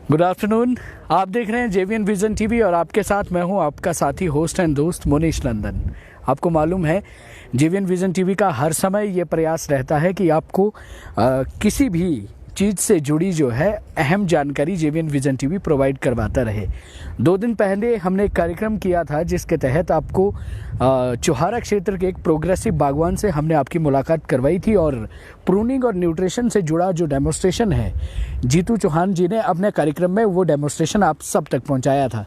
Good afternoon. आप देख रहे हैं जेवीएन विजन टीवी और आपके साथ मैं हूं आपका साथी होस्ट एंड दोस्त मोनीश नंदन। आपको मालूम है जेवीएन विजन टीवी का हर समय ये प्रयास रहता है कि आपको किसी भी चीज़ से जुड़ी जो है अहम जानकारी जेवीएन विजन टीवी प्रोवाइड करवाता रहे। 2 दिन पहले हमने एक कार्यक्रम किया था जिसके तहत आपको चोहारा क्षेत्र के एक प्रोग्रेसिव बागवान से हमने आपकी मुलाकात करवाई थी और प्रूनिंग और न्यूट्रिशन से जुड़ा जो डेमोस्ट्रेशन है जीतू चौहान जी ने अपने कार्यक्रम में वो डेमोस्ट्रेशन आप सब तक पहुंचाया था।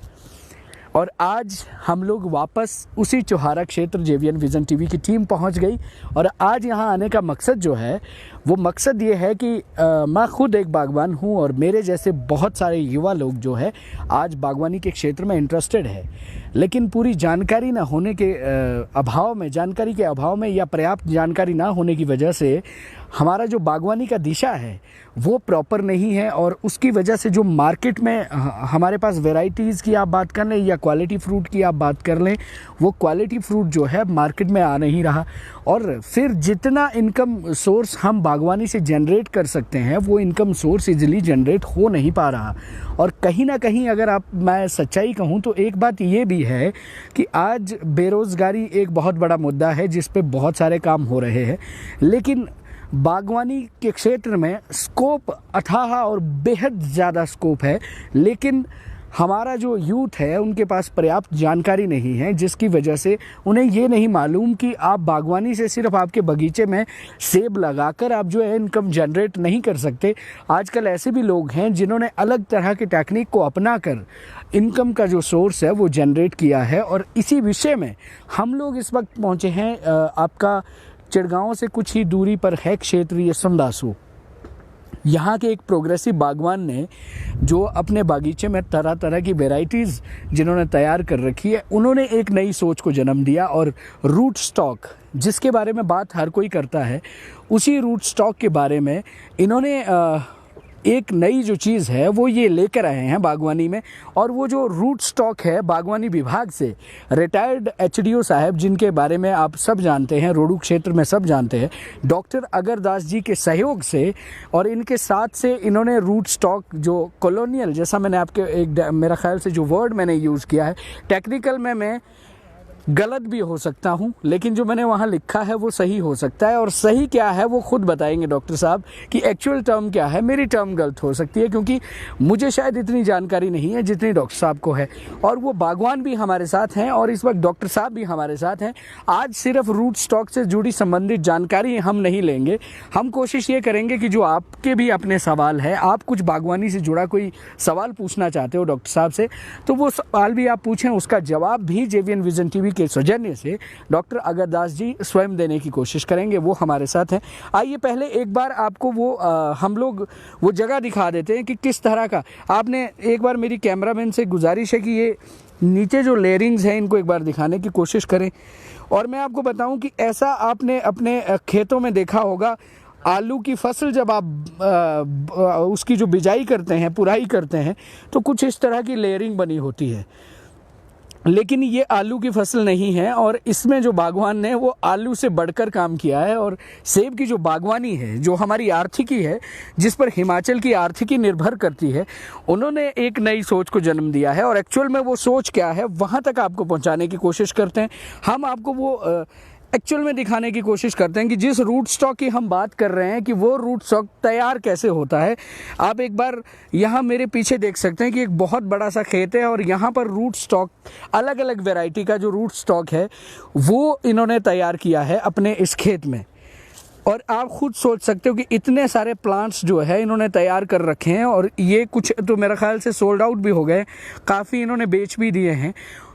और आज हम लोग वापस उसी चोहारा क्षेत्र जेवीएन विजन टीवी की टीम पहुंच गई और आज यहां आने का मकसद जो है वो मकसद ये है कि मैं खुद एक बागवान हूं और मेरे जैसे बहुत सारे युवा लोग जो है आज बागवानी के क्षेत्र में इंटरेस्टेड है, लेकिन पूरी जानकारी ना होने के अभाव में या पर्याप्त जानकारी ना होने की वजह से हमारा जो बागवानी का दिशा है वो प्रॉपर नहीं है और उसकी वजह से जो मार्केट में हमारे पास वैरायटीज़ की आप बात कर लें या क्वालिटी फ्रूट की आप बात कर लें, वो क्वालिटी फ्रूट जो है मार्केट में आ नहीं रहा और फिर जितना इनकम सोर्स हम बागवानी से जनरेट कर सकते हैं वो इनकम सोर्स इजीली जनरेट हो नहीं पा रहा। और कहीं ना कहीं अगर मैं सच्चाई कहूँ तो एक बात ये भी है कि आज बेरोज़गारी एक बहुत बड़ा मुद्दा है जिस पे बहुत सारे काम हो रहे हैं, लेकिन बागवानी के क्षेत्र में स्कोप अथाह और बेहद ज़्यादा स्कोप है, लेकिन हमारा जो यूथ है उनके पास पर्याप्त जानकारी नहीं है जिसकी वजह से उन्हें ये नहीं मालूम कि आप बागवानी से सिर्फ आपके बगीचे में सेब लगाकर आप जो है इनकम जनरेट नहीं कर सकते। आजकल ऐसे भी लोग हैं जिन्होंने अलग तरह की टेक्निक को अपनाकर इनकम का जो सोर्स है वो जनरेट किया है और इसी विषय में हम लोग इस वक्त पहुँचे हैं आपका चिड़गांव से कुछ ही दूरी पर है क्षेत्रीय संदासू। यहाँ के एक प्रोग्रेसिव बागवान ने जो अपने बागीचे में तरह तरह की वैरायटीज़ जिन्होंने तैयार कर रखी है, उन्होंने एक नई सोच को जन्म दिया और रूट स्टॉक जिसके बारे में बात हर कोई करता है, उसी रूट स्टॉक के बारे में इन्होंने एक नई जो चीज़ है वो ये लेकर आए हैं बागवानी में। और वो जो रूट स्टॉक है बागवानी विभाग से रिटायर्ड एचडीओ साहब जिनके बारे में आप सब जानते हैं, रोडू क्षेत्र में सब जानते हैं, डॉक्टर अगरदास जी के सहयोग से और इनके साथ से इन्होंने रूट स्टॉक जो कॉलोनियल, जैसा मैंने आपके एक मेरा ख्याल से जो वर्ड मैंने यूज़ किया है, टेक्निकल में मैं गलत भी हो सकता हूं, लेकिन जो मैंने वहां लिखा है वो सही हो सकता है और सही क्या है वो खुद बताएंगे डॉक्टर साहब कि एक्चुअल टर्म क्या है। मेरी टर्म गलत हो सकती है क्योंकि मुझे शायद इतनी जानकारी नहीं है जितनी डॉक्टर साहब को है। और वो बागवान भी हमारे साथ हैं और इस वक्त डॉक्टर साहब भी हमारे साथ हैं। आज सिर्फ रूट स्टॉक से जुड़ी संबंधित जानकारी हम नहीं लेंगे, हम कोशिश ये करेंगे कि जो आपके भी अपने सवाल है, आप कुछ बागवानी से जुड़ा कोई सवाल पूछना चाहते हो डॉक्टर साहब से, तो वो सवाल भी आप पूछें, उसका जवाब भी जेवीएन विजन टीवी के सौजन्य से डॉक्टर अगरदास जी स्वयं देने की कोशिश करेंगे। वो हमारे साथ हैं। आइए पहले एक बार आपको वो हम लोग वो जगह दिखा देते हैं कि किस तरह का आपने, एक बार मेरी कैमरामैन से गुजारिश है कि ये नीचे जो लेयरिंग्स हैं इनको एक बार दिखाने की कोशिश करें। और मैं आपको बताऊं कि ऐसा आपने अपने खेतों में देखा होगा, आलू की फसल जब आप उसकी जो बिजाई करते हैं, पुराई करते हैं, तो कुछ इस तरह की लेयरिंग बनी होती है, लेकिन ये आलू की फसल नहीं है। और इसमें जो बागवान ने वो आलू से बढ़कर काम किया है और सेब की जो बागवानी है, जो हमारी आर्थिकी है, जिस पर हिमाचल की आर्थिकी निर्भर करती है, उन्होंने एक नई सोच को जन्म दिया है। और एक्चुअल में वो सोच क्या है वहाँ तक आपको पहुँचाने की कोशिश करते हैं। हम आपको वो एक्चुअल में दिखाने की कोशिश करते हैं कि जिस रूट स्टॉक की हम बात कर रहे हैं कि वो रूट स्टॉक तैयार कैसे होता है। आप एक बार यहाँ मेरे पीछे देख सकते हैं कि एक बहुत बड़ा सा खेत है और यहाँ पर रूट स्टॉक, अलग अलग वैरायटी का जो रूट स्टॉक है वो इन्होंने तैयार किया है अपने इस खेत में। और आप खुद सोच सकते हो कि इतने सारे प्लांट्स जो है इन्होंने तैयार कर रखे हैं और ये कुछ तो मेरा ख्याल से सोल्ड आउट भी हो गए, काफ़ी इन्होंने बेच भी दिए हैं,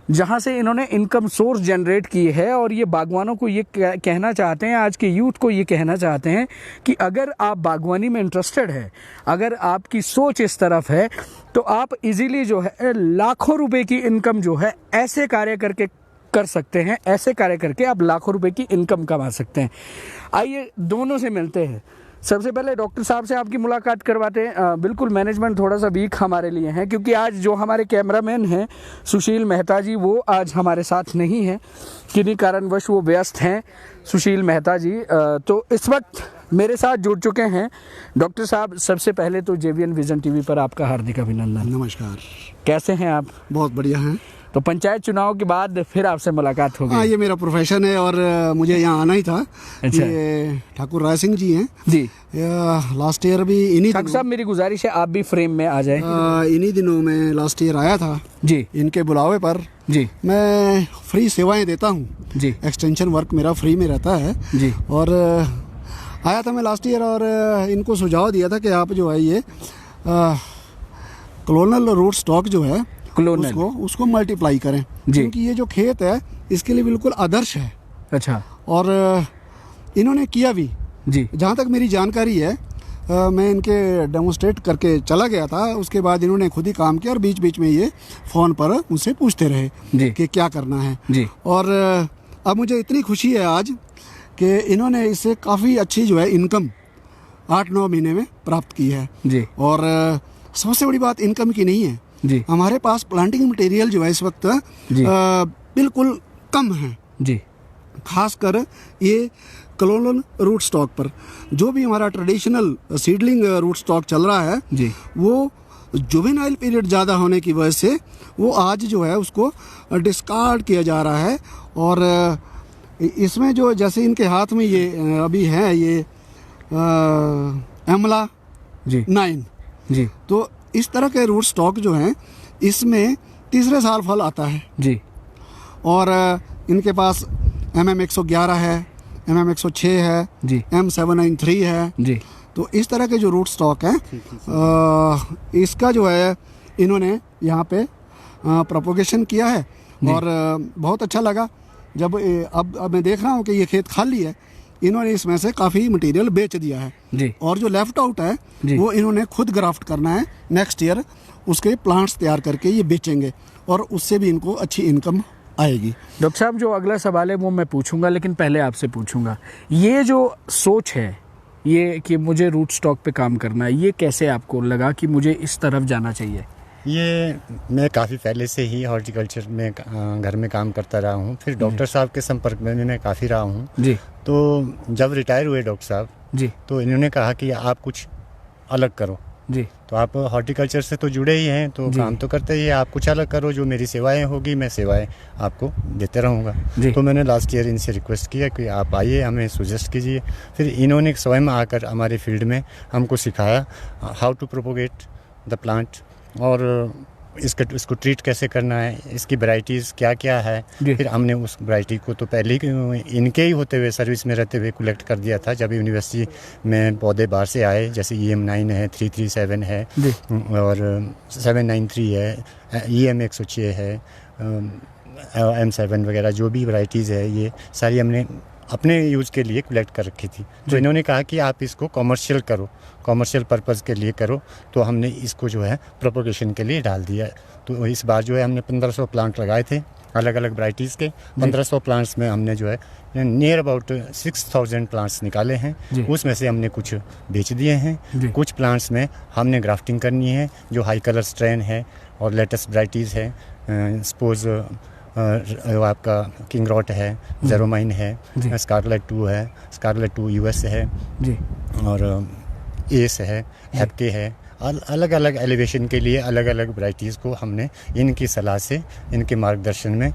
जहाँ से इन्होंने इनकम सोर्स जनरेट की है। और ये बागवानों को ये कहना चाहते हैं, आज के यूथ को ये कहना चाहते हैं कि अगर आप बागवानी में इंटरेस्टेड है, अगर आपकी सोच इस तरफ है, तो आप इजीली जो है लाखों रुपए की इनकम जो है ऐसे कार्य करके कर सकते हैं, ऐसे कार्य करके आप लाखों रुपए की इनकम कमा सकते हैं। आइए दोनों से मिलते हैं। सबसे पहले डॉक्टर साहब से आपकी मुलाकात करवाते हैं। बिल्कुल मैनेजमेंट थोड़ा सा वीक हमारे लिए है, क्योंकि आज जो हमारे कैमरामैन हैं सुशील मेहता जी, वो आज हमारे साथ नहीं हैं, किन्हीं कारणवश वो व्यस्त हैं सुशील मेहता जी। तो इस वक्त मेरे साथ जुड़ चुके हैं डॉक्टर साहब। सबसे पहले तो जेवीएन विजन टीवी पर आपका हार्दिक अभिनंदन। नमस्कार। कैसे हैं आप? बहुत बढ़िया हैं। तो पंचायत चुनाव के बाद फिर आपसे मुलाकात हो गई। हाँ, ये मेरा प्रोफेशन है और मुझे यहाँ आना ही था। अच्छा। ये ठाकुर राय सिंह जी हैं जी। लास्ट ईयर भी इन्हीं ठाकुर साहब, मेरी गुजारिश है आप भी फ्रेम में आ जाए। इन्हीं दिनों में लास्ट ईयर आया था जी, इनके बुलावे पर। जी, मैं फ्री सेवाएं देता हूँ जी, एक्सटेंशन वर्क मेरा फ्री में रहता है जी। और आया था मैं लास्ट ईयर और इनको सुझाव दिया था कि आप जो है ये कॉलोनल रूट स्टॉक जो है उसको मल्टीप्लाई करें, क्योंकि ये जो खेत है इसके लिए बिल्कुल आदर्श है। अच्छा। और इन्होंने किया भी जी। जहाँ तक मेरी जानकारी है, मैं इनके डेमोस्ट्रेट करके चला गया था, उसके बाद इन्होंने खुद ही काम किया और बीच बीच में ये फ़ोन पर मुझसे पूछते रहे कि क्या करना है जी। और अब मुझे इतनी खुशी है आज कि इन्होंने इससे काफ़ी अच्छी जो है इनकम 8-9 महीने में प्राप्त की है जी। और सबसे बड़ी बात इनकम की नहीं है जी, हमारे पास प्लांटिंग मटेरियल जो है इस वक्त बिल्कुल कम है जी। खासकर ये कॉलोनल रूट स्टॉक पर जो भी हमारा ट्रेडिशनल सीडलिंग रूट स्टॉक चल रहा है जी, वो जुवेनाइल पीरियड ज़्यादा होने की वजह से वो आज जो है उसको डिस्कार्ड किया जा रहा है। और इसमें जो जैसे इनके हाथ में ये अभी है ये एमला जी 9 जी, तो इस तरह के रूट स्टॉक जो हैं इसमें तीसरे साल फल आता है जी। और इनके पास MM111 है, MM106 है जी, M793 है जी। तो इस तरह के जो रूट स्टॉक हैं इसका जो है इन्होंने यहाँ पे प्रोपोगेशन किया है और बहुत अच्छा लगा। जब अब मैं देख रहा हूँ कि ये खेत खाली है, इन्होंने इसमें से काफ़ी मटेरियल बेच दिया है जी। और जो लेफ्ट आउट है वो इन्होंने खुद ग्राफ्ट करना है, नेक्स्ट ईयर उसके प्लांट्स तैयार करके ये बेचेंगे और उससे भी इनको अच्छी इनकम आएगी। डॉक्टर साहब, जो अगला सवाल है वो मैं पूछूंगा, लेकिन पहले आपसे पूछूंगा ये जो सोच है ये कि मुझे रूट स्टॉक पे काम करना है, ये कैसे आपको लगा कि मुझे इस तरफ जाना चाहिए? ये मैं काफ़ी पहले से ही हॉर्टिकल्चर में घर में काम करता रहा हूँ, फिर डॉक्टर साहब के संपर्क में मैं काफ़ी रहा हूँ जी। तो जब रिटायर हुए डॉक्टर साहब जी, तो इन्होंने कहा कि आप कुछ अलग करो जी। तो आप हॉर्टिकल्चर से तो जुड़े ही हैं, तो काम तो करते ही हैं, आप कुछ अलग करो, जो मेरी सेवाएं होगी मैं सेवाएं आपको देते रहूँगा। तो मैंने लास्ट ईयर इनसे रिक्वेस्ट किया कि आप आइए, हमें सजेस्ट कीजिए। फिर इन्होंने स्वयं आकर हमारे फील्ड में हमको सिखाया how to propagate the plant और इसको ट्रीट कैसे करना है, इसकी वैरायटीज़ क्या क्या है। फिर हमने उस वैरायटी को तो पहले ही इनके ही होते हुए सर्विस में रहते हुए कलेक्ट कर दिया था। जब यूनिवर्सिटी में पौधे बाहर से आए, जैसे EM9 है, 337 है और 793 है, EM106 है, M7 वगैरह जो भी वैरायटीज़ है, ये सारी हमने अपने यूज़ के लिए कलेक्ट कर रखी थी। तो इन्होंने कहा कि आप इसको कॉमर्शियल करो, कॉमर्शियल पर्पज़ के लिए करो। तो हमने इसको जो है प्रोपोगेशन के लिए डाल दिया। तो इस बार जो है हमने 1500 प्लांट लगाए थे अलग अलग वैरायटीज़ के। 1500 प्लांट्स में हमने जो है नियर अबाउट 6000 प्लांट्स निकाले हैं। उसमें से हमने कुछ बेच दिए हैं, कुछ प्लांट्स में हमने ग्राफ्टिंग करनी है, जो हाई कलर स्ट्रेन है और लेटेस्ट वैरायटीज़ है। सपोज आपका किंग रॉट है, जेरोमाइन है, स्कारलेट 2 है, स्कारलेट 2 US है जी, और एस है, हैप्के है। अलग अलग एलिवेशन के लिए अलग अलग वैरायटीज़ को हमने इनकी सलाह से, इनके मार्गदर्शन में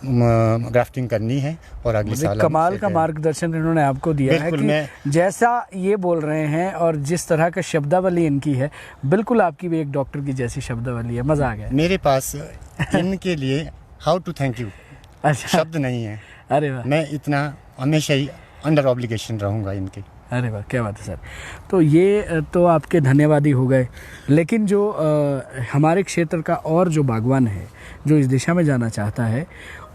ग्राफ्टिंग करनी है और अगले साल कमाल का मार्गदर्शन इन्होंने आपको दिया है कि जैसा ये बोल रहे हैं और जिस तरह का शब्दावली इनकी है, बिल्कुल आपकी भी एक डॉक्टर की जैसी शब्दावली है। मजा आ गया। मेरे पास इनके लिए हाउ टू थैंक यू शब्द नहीं है। अरे वाह। मैं इतना हमेशा ही अंडर ऑब्लिगेशन रहूँगा इनके। अरे वाह, क्या बात है सर। तो ये तो आपके धन्यवादी हो गए, लेकिन जो हमारे क्षेत्र का और जो बागवान है जो इस दिशा में जाना चाहता है,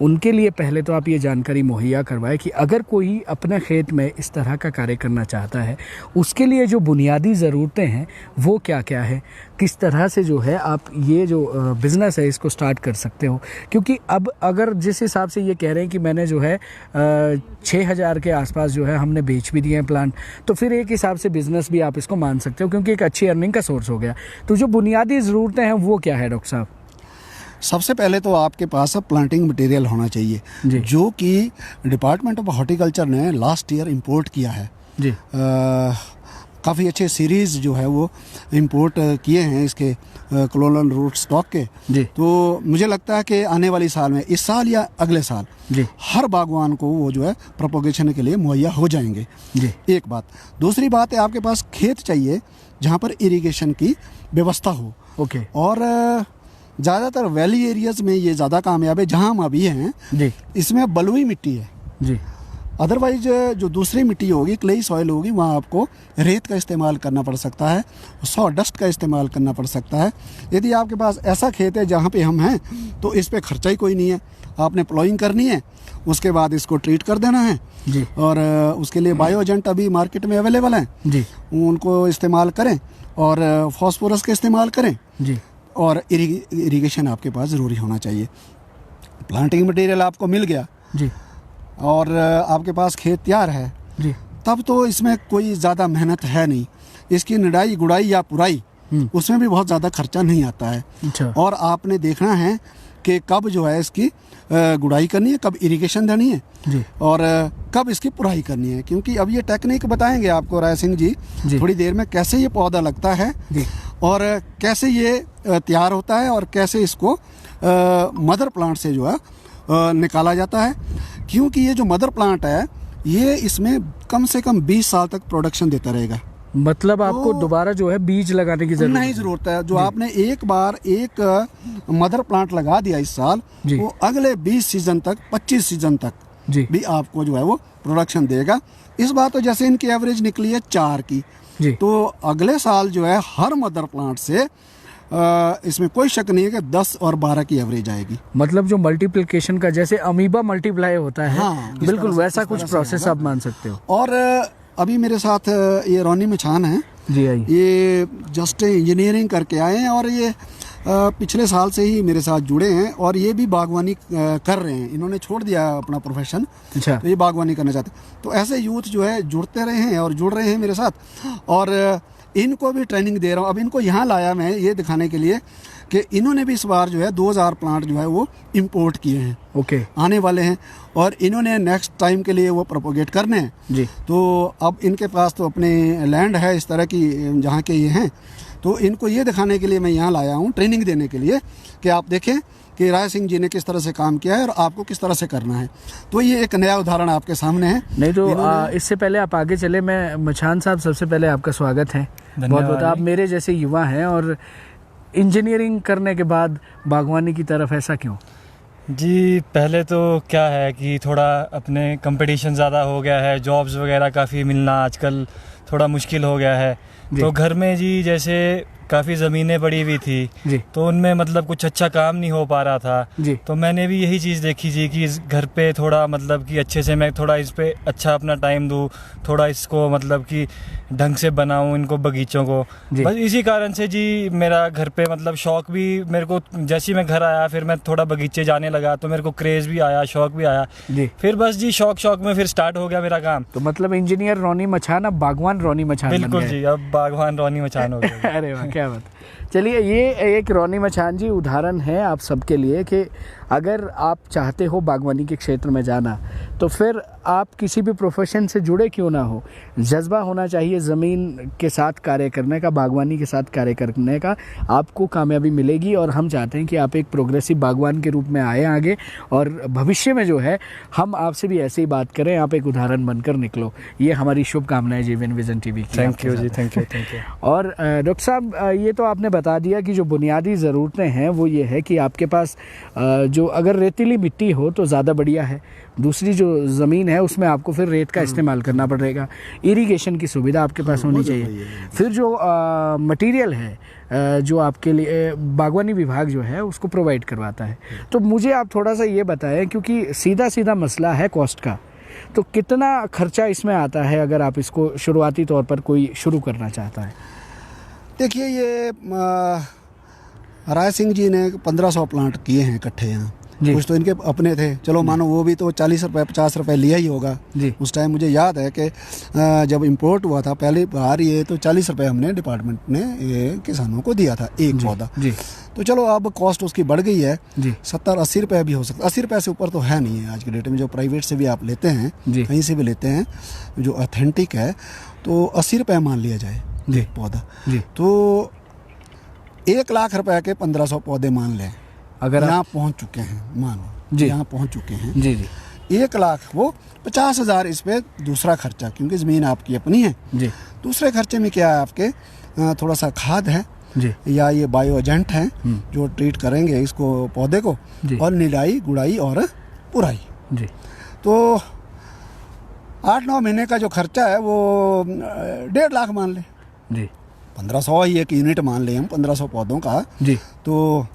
उनके लिए पहले तो आप ये जानकारी मुहैया करवाएं कि अगर कोई अपने खेत में इस तरह का कार्य करना चाहता है, उसके लिए जो बुनियादी ज़रूरतें हैं वो क्या क्या है, किस तरह से जो है आप ये जो बिज़नेस है इसको स्टार्ट कर सकते हो। क्योंकि अब अगर जिस हिसाब से ये कह रहे हैं कि मैंने जो है 6,000 के आसपास जो है हमने बेच भी दिए हैं प्लांट, तो फिर एक हिसाब से बिज़नेस भी आप इसको मान सकते हो, क्योंकि एक अच्छी अर्निंग का सोर्स हो गया। तो जो बुनियादी ज़रूरतें हैं वो क्या है डॉक्टर साहब? सबसे पहले तो आपके पास प्लांटिंग मटेरियल होना चाहिए, जो कि डिपार्टमेंट ऑफ हॉर्टिकल्चर ने लास्ट ईयर इंपोर्ट किया है जी। काफ़ी अच्छे सीरीज़ जो है वो इंपोर्ट किए हैं इसके क्लोनल रूट स्टॉक के जी। तो मुझे लगता है कि आने वाली साल में, इस साल या अगले साल जी, हर बागवान को वो जो है प्रोपोगेशन के लिए मुहैया हो जाएंगे जी। एक बात। दूसरी बात है, आपके पास खेत चाहिए जहाँ पर इरिगेशन की व्यवस्था हो। ओके। और ज़्यादातर वैली एरियाज़ में ये ज़्यादा कामयाब है, जहाँ हम अभी हैं जी। इसमें बलुई मिट्टी है जी। अदरवाइज जो दूसरी मिट्टी होगी, क्लेई सॉइल होगी, वहाँ आपको रेत का इस्तेमाल करना पड़ सकता है, सॉ डस्ट का इस्तेमाल करना पड़ सकता है। यदि आपके पास ऐसा खेत है जहाँ पे हम हैं, तो इस पे खर्चा ही कोई नहीं है, आपने प्लॉइंग करनी है, उसके बाद इसको ट्रीट कर देना है जी। और उसके लिए बायो एजेंट अभी मार्केट में अवेलेबल हैं जी, उनको इस्तेमाल करें और फॉस्फोरस का इस्तेमाल करें जी। और इरिगेशन आपके पास ज़रूरी होना चाहिए। प्लांटिंग मटेरियल आपको मिल गया जी और आपके पास खेत तैयार है जी, तब तो इसमें कोई ज़्यादा मेहनत है नहीं। इसकी निडाई गुड़ाई या पुराई, उसमें भी बहुत ज़्यादा खर्चा नहीं आता है। अच्छा। और आपने देखना है कि कब जो है इसकी गुड़ाई करनी है, कब इरिगेशन देनी है जी, और कब इसकी पुराई करनी है। क्योंकि अब ये टेक्निक बताएंगे आपको राय सिंह जी थोड़ी देर में, कैसे ये पौधा लगता है और कैसे ये तैयार होता है और कैसे इसको मदर प्लांट से जो है निकाला जाता है। क्योंकि ये जो मदर प्लांट है, ये इसमें कम से कम 20 साल तक प्रोडक्शन देता रहेगा। मतलब आपको दोबारा जो है बीज लगाने की जरूरत है। जो आपने एक बार एक मदर प्लांट लगा दिया इस साल, वो अगले 20 सीजन तक, 25 सीजन तक जी भी आपको जो है वो प्रोडक्शन देगा। इस बार तो जैसे इनकी एवरेज निकली है 4 की जी, तो अगले साल जो है हर मदर प्लांट से इसमें कोई शक नहीं है कि 10 और 12 की एवरेज आएगी। मतलब जो मल्टीप्लिकेशन का जैसे अमीबा मल्टीप्लाई होता है, हाँ, बिल्कुल वैसा कुछ प्रोसेस आप मान सकते हो। और अभी मेरे साथ ये रोनी मचान है जी, ये जस्ट इंजीनियरिंग करके आए हैं और ये पिछले साल से ही मेरे साथ जुड़े हैं और ये भी बागवानी कर रहे हैं। इन्होंने छोड़ दिया अपना प्रोफेशन, अच्छा, तो ये बागवानी करना चाहते हैं। तो ऐसे यूथ जो है जुड़ते रहे हैं और जुड़ रहे हैं मेरे साथ, और इनको भी ट्रेनिंग दे रहा हूँ। अब इनको यहाँ लाया मैं ये दिखाने के लिए कि इन्होंने भी इस बार जो है 2000 प्लांट जो है वो इंपोर्ट किए हैं। ओके। आने वाले हैं और इन्होंने नेक्स्ट टाइम के लिए वो प्रोपोगेट करने हैं जी। तो अब इनके पास तो अपने लैंड है इस तरह की जहाँ के ये हैं, तो इनको ये दिखाने के लिए मैं यहाँ लाया हूँ, ट्रेनिंग देने के लिए कि आप देखें कि राय सिंह जी ने किस तरह से काम किया है और आपको किस तरह से करना है। तो ये एक नया उदाहरण आपके सामने है। नहीं तो इससे पहले आप आगे चले, मैं मचान साहब सबसे पहले आपका स्वागत है बहुत बहुत। आप मेरे जैसे युवा हैं और इंजीनियरिंग करने के बाद बागवानी की तरफ ऐसा क्यों? जी, पहले तो क्या है कि थोड़ा अपने कंपटीशन ज़्यादा हो गया है, जॉब्स वगैरह काफ़ी मिलना आजकल थोड़ा मुश्किल हो गया है। तो घर में जी जैसे काफ़ी ज़मीनें पड़ी हुई थी, तो उनमें मतलब कुछ अच्छा काम नहीं हो पा रहा था जी। तो मैंने भी यही चीज़ देखी जी कि इस घर पे थोड़ा मतलब कि अच्छे से मैं थोड़ा इस पे अच्छा अपना टाइम दूँ, थोड़ा इसको मतलब कि ढंग से बनाऊँ इनको बगीचों को। बस इसी कारण से जी मेरा घर पे मतलब शौक़ भी मेरे को, जैसे मैं घर आया फिर मैं थोड़ा बगीचे जाने लगा तो मेरे को क्रेज़ भी आया, शौक़ भी आया जी। फिर बस जी शौक़ में फिर स्टार्ट हो गया मेरा काम। तो मतलब इंजीनियर रोनी मचान अब बागवान रोनी मचान। बिल्कुल जी, अब बागवान रोनी मचान हो गया। अरे वाह, क्या बात। चलिए, ये एक रोनी मचान जी उदाहरण है आप सबके लिए कि अगर आप चाहते हो बागवानी के क्षेत्र में जाना, तो फिर आप किसी भी प्रोफेशन से जुड़े क्यों ना हो, जज्बा होना चाहिए ज़मीन के साथ कार्य करने का, बागवानी के साथ कार्य करने का, आपको कामयाबी मिलेगी। और हम चाहते हैं कि आप एक प्रोग्रेसिव बागवान के रूप में आए आगे, और भविष्य में जो है हम आपसे भी ऐसे ही बात करें, आप एक उदाहरण बनकर निकलो। ये हमारी शुभकामनाएं जेवीएन विजन टीवी की। Thank you ji, thank you. और डॉक्टर साहब, ये तो आप आपने बता दिया कि जो बुनियादी ज़रूरतें हैं वो ये है कि आपके पास जो अगर रेतीली मिट्टी हो तो ज़्यादा बढ़िया है, दूसरी जो ज़मीन है उसमें आपको फिर रेत का इस्तेमाल करना पड़ेगा, इरिगेशन की सुविधा आपके पास होनी चाहिए। फिर जो मटेरियल है जो आपके लिए बागवानी विभाग जो है उसको प्रोवाइड करवाता है। तो मुझे आप थोड़ा सा ये बताएं, क्योंकि सीधा सीधा मसला है कॉस्ट का, तो कितना खर्चा इसमें आता है अगर आप इसको शुरुआती तौर पर कोई शुरू करना चाहता है? देखिए, ये राय सिंह जी ने 1500 प्लांट किए हैं इकट्ठे यहाँ। कुछ तो इनके अपने थे, चलो मानो वो भी तो 40 रुपये 50 रुपये लिया ही होगा जी। उस टाइम मुझे याद है कि जब इंपोर्ट हुआ था पहली बार ये तो 40 रुपये हमने डिपार्टमेंट ने ये किसानों को दिया था एक पौधा जी। तो चलो अब कॉस्ट उसकी बढ़ गई है, 70-80 रुपये भी हो सकता है। 80 रुपये से ऊपर तो है नहीं है आज के डेट में। जो प्राइवेट से भी आप लेते हैं, कहीं से भी लेते हैं जो ऑथेंटिक है, तो 80 रुपये मान लिया जाए जी पौधा जी। तो 1 लाख रुपए के 1500 पौधे मान लें, अगर यहाँ पहुँच चुके हैं, मानो यहाँ पहुँच चुके हैं जी जी, 1 लाख, वो 50,000 इस पे दूसरा खर्चा, क्योंकि ज़मीन आपकी अपनी है जी। दूसरे खर्चे में क्या है आपके, थोड़ा सा खाद है जी, या ये बायो एजेंट हैं जो ट्रीट करेंगे इसको पौधे को, और निराई गुड़ाई और पुराई जी। तो 8-9 महीने का जो खर्चा है वो 1.5 लाख मान ले जी। 1500 ही एक यूनिट मान ले हम 1500 पौधों का जी, तो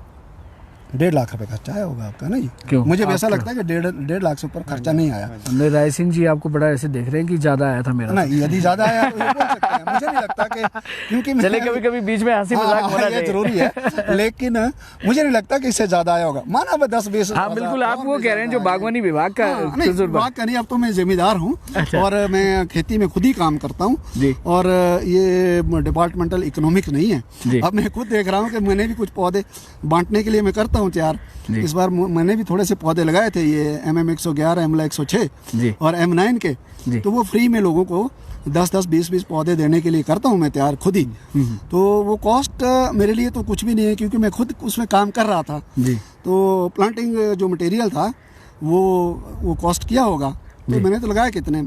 1.5 लाख रुपए खर्चा आया होगा आपका ना जी। क्यों? मुझे ऐसा लगता है कि 1.5 लाख से ऊपर खर्चा नहीं आया। राय सिंह जी आपको बड़ा ऐसे देख रहे हैं कि ज्यादा आया था मेरा। नहीं, यदि ज्यादा आया तो ये बोल सकते हैं, मुझे नहीं लगता कि, क्योंकि चले कभी कभी बीच में हंसी मजाक होना चाहिए, जरूरी है, लेकिन मुझे नहीं लगता कि इससे ज्यादा आया होगा। माना 10-20। हाँ बिल्कुल, आप वो कह रहे हैं जो बागवानी विभाग का विभाग का नहीं, अब तो मैं जिम्मेदार हूँ और मैं खेती में खुद ही काम करता हूँ, और ये डिपार्टमेंटल इकोनॉमिक नहीं है। अब मैं खुद देख रहा हूँ कि मैंने भी कुछ पौधे बांटने के लिए मैं करता हूँ तैयार। इस बार मैंने भी थोड़े से पौधे लगाए थे, ये MM111, एमला 106 और M9 के, तो वो फ्री में लोगों को 10-10, 20-20 पौधे देने के लिए करता हूँ मैं तैयार खुद ही। तो वो कॉस्ट मेरे लिए तो कुछ भी नहीं है, क्योंकि मैं खुद उसमें काम कर रहा था जी। तो प्लांटिंग जो मटेरियल था वो कॉस्ट किया होगा। तो मैंने तो लगाया कितने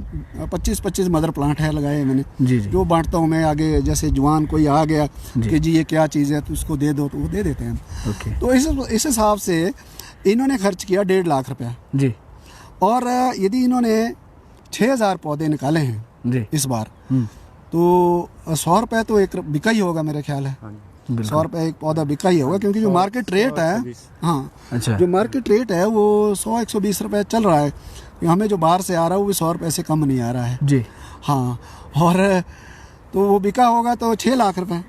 25 मदर प्लांट है लगाए मैंने जी जी। जो बांटता हूँ मैं आगे, जैसे जवान कोई आ गया कि जी ये क्या चीज़ है तो उसको दे दो, तो वो दे देते हैं। तो इस हिसाब से इन्होंने खर्च किया 1.5 लाख रुपया जी। और यदि इन्होंने 6000 पौधे निकाले हैं जी इस बार, तो 100 रुपये तो एक बिका ही होगा मेरा ख्याल है। 100 रुपये एक पौधा बिका ही होगा, क्योंकि जो मार्केट रेट है, हाँ अच्छा, जो मार्केट रेट है वो 100-120 रुपये चल रहा है। हमें जो बाहर से आ रहा है वो भी 100 रुपये से कम नहीं आ रहा है जी। हाँ, और तो वो बिका होगा तो 6 लाख रुपए।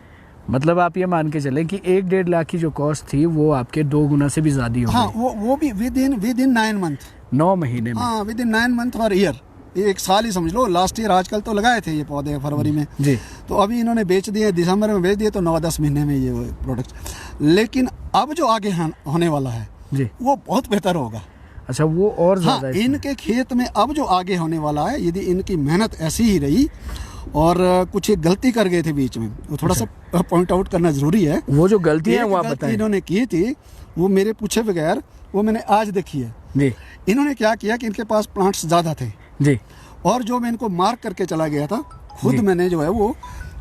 मतलब आप ये मान के चलें कि 1-1.5 लाख की जो कॉस्ट थी वो आपके 2 गुना से भी ज्यादा हो गई। हाँ, वो भी विद इन 9 मंथ, 9 महीने में। हाँ, विद इन 9 मंथ और ईयर, एक साल ही समझ लो। लास्ट ईयर आजकल तो लगाए थे ये पौधे फरवरी में जी, तो अभी इन्होंने बेच दिए, दिसंबर में बेच दिए, तो 9-10 महीने में ये प्रोडक्ट। लेकिन अब जो आगे होने वाला है जी, वो बहुत बेहतर होगा। अच्छा, वो और हाँ, इनके खेत में अब जो आगे होने वाला है, यदि इनकी मेहनत ऐसी ही रही और कुछ एक गलती कर गए थे बीच में, वो थोड़ा सा पॉइंट आउट करना जरूरी है। वो जो गलती है वो आप बताएं। इन्होंने की थी, वो मेरे पूछे बगैर वो मैंने आज देखी है जी। इन्होंने क्या किया कि इनके पास प्लांट्स ज्यादा थे जी, और जो मैं इनको मार्क करके चला गया था खुद, मैंने जो है वो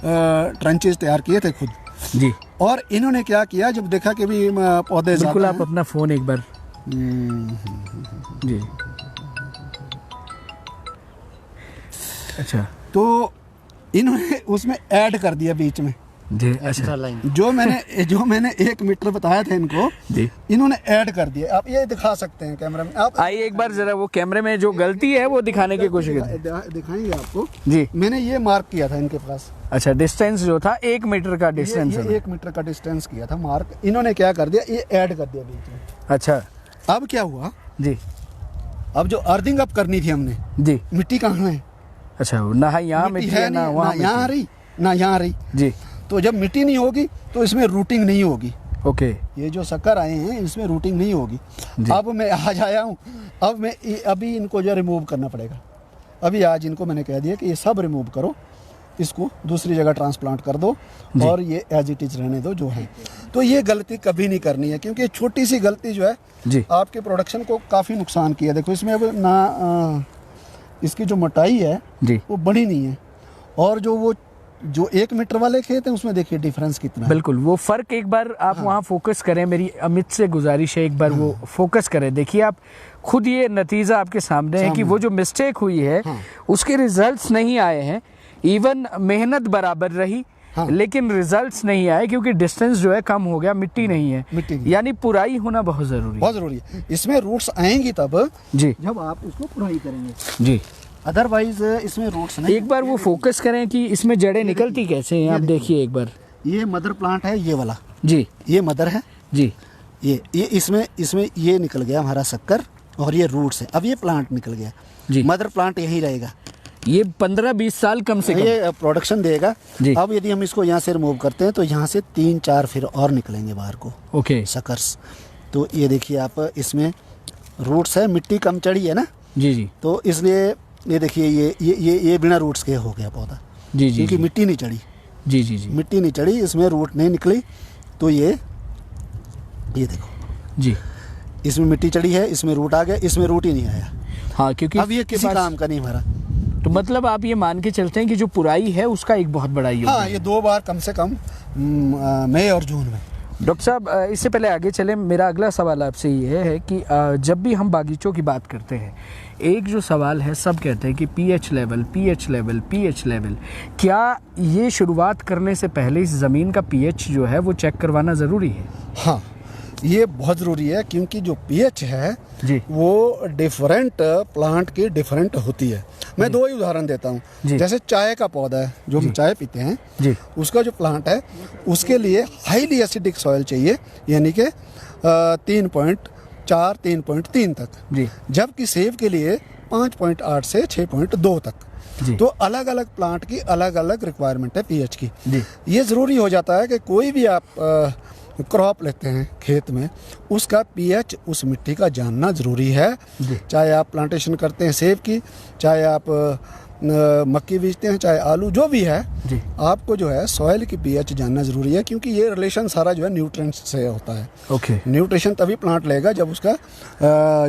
ट्रेंचेस तैयार किए थे खुद जी। और इन्होंने क्या किया, जब देखा कि भी पौधे, बिल्कुल आप अपना फोन एक बार जी। अच्छा, तो इन्होंने उसमें ऐड कर दिया बीच में जी। अच्छा, जो मैंने 1 मीटर बताया था इनको जी, इन्होंने ऐड कर दिया। आप ये दिखा सकते हैं कैमरा में, आप आइए एक बार जरा वो कैमरे में जो गलती है वो दिखाने की कोशिश करें। दिखाएंगे आपको जी। मैंने ये मार्क किया था इनके पास। अच्छा, डिस्टेंस जो था 1 मीटर का डिस्टेंस, ये 1 मीटर का डिस्टेंस किया था मार्क। इन्होंने क्या कर दिया, ये ऐड कर दिया बीच में। अच्छा, अब क्या हुआ जी, अब जो अर्थिंग अप करनी थी हमने जी, मिट्टी कहाँ है? अच्छा, ना यहाँ मिट्टी है, ना वहाँ यहाँ आ रही, ना यहाँ आ रही जी। तो जब मिट्टी नहीं होगी तो इसमें रूटिंग नहीं होगी। ओके, ये जो शक्कर आए हैं इसमें रूटिंग नहीं होगी। अब मैं आज आया हूँ, अब मैं अभी इनको जो रिमूव करना पड़ेगा। अभी आज इनको मैंने कह दिया कि ये सब रिमूव करो, इसको दूसरी जगह ट्रांसप्लांट कर दो और ये एज इट इज रहने दो जो है। तो ये गलती कभी नहीं करनी है, क्योंकि छोटी सी गलती जो है जी, आपके प्रोडक्शन को काफ़ी नुकसान किया। देखो इसमें अब ना इसकी जो मोटाई है जी वो बड़ी नहीं है, और जो वो जो 1 मीटर वाले खेत हैं उसमें देखिए डिफरेंस कितना है। बिल्कुल, वो फर्क एक बार आप वहाँ फोकस करें, मेरी अमित से गुजारिश है एक बार वो फोकस करें। देखिए आप खुद, ये नतीजा आपके सामने है कि वो जो मिस्टेक हुई है उसके रिजल्ट्स नहीं आए हैं। इवन मेहनत बराबर रही, लेकिन रिजल्ट्स नहीं आए क्योंकि डिस्टेंस जो है कम हो गया, मिट्टी नहीं है, यानी पुराई होना बहुत जरूरी है। इसमें रूट्स आएंगी तब जी जब आप उसको पुराई करेंगे जी, अदरवाइज इसमें रूट्स नहीं। एक बार वो फोकस करें कि इसमें जड़ें निकलती कैसे हैं। आप देखिए एक बार, ये मदर प्लांट है, ये वाला जी, ये मदर है जी, ये इसमें ये निकल गया हमारा शक्कर और ये रूट्स है। अब ये प्लांट निकल गया जी, मदर प्लांट यहीं रहेगा, ये 15-20 साल कम से कम ये प्रोडक्शन देगा जी। अब यदि हम इसको यहाँ से रिमूव करते हैं तो यहाँ से 3-4 फिर और निकलेंगे बाहर को, ओके शकर्स। तो ये देखिए आप, इसमें रूट्स है, मिट्टी कम चढ़ी है ना जी जी, तो इसलिए ये देखिए ये बिना रूट्स के हो गया पौधा जी जी, क्योंकि मिट्टी नहीं चढ़ी जी जी जी, मिट्टी नहीं चढ़ी, इसमें रूट नहीं निकली। तो ये देखो जी, इसमें मिट्टी चढ़ी है, इसमें रूट आ गया, इसमें रूट ही नहीं आया। हाँ, क्योंकि अब ये किसी काम का नहीं हमारा। तो मतलब आप ये मान के चलते हैं कि जो पुराई है उसका एक बहुत बड़ा योगदान। हाँ, ये 2 बार कम से कम मई और जून में। डॉक्टर साहब, इससे पहले आगे चले, मेरा अगला सवाल आपसे ये है कि जब भी हम बागीचों की बात करते हैं, एक जो सवाल है, सब कहते हैं कि पीएच लेवल, क्या ये शुरुआत करने से पहले इस ज़मीन का पीएच जो है वो चेक करवाना ज़रूरी है? हाँ, ये बहुत ज़रूरी है क्योंकि जो पीएच है जी, वो डिफरेंट प्लांट की डिफरेंट होती है। मैं 2 ही उदाहरण देता हूँ। जैसे चाय का पौधा है, जो हम चाय पीते हैं जी, उसका जो प्लांट है उसके लिए हाईली एसिडिक सॉइल चाहिए, यानी कि 3.4 3.3 तक जी, जबकि सेब के लिए 5.8 से 6.2 तक। तो अलग अलग प्लांट की अलग अलग रिक्वायरमेंट है पीएच की। ये ज़रूरी हो जाता है कि कोई भी आप क्रॉप लेते हैं खेत में, उसका पीएच उस मिट्टी का जानना ज़रूरी है। चाहे आप प्लांटेशन करते हैं सेब की, चाहे आप मक्की बीजते हैं, चाहे आलू, जो भी है जी, आपको जो है सॉइल की पीएच जानना ज़रूरी है क्योंकि ये रिलेशन सारा जो है न्यूट्रिएंट्स से होता है। ओके, न्यूट्रिशन तभी प्लांट लेगा जब उसका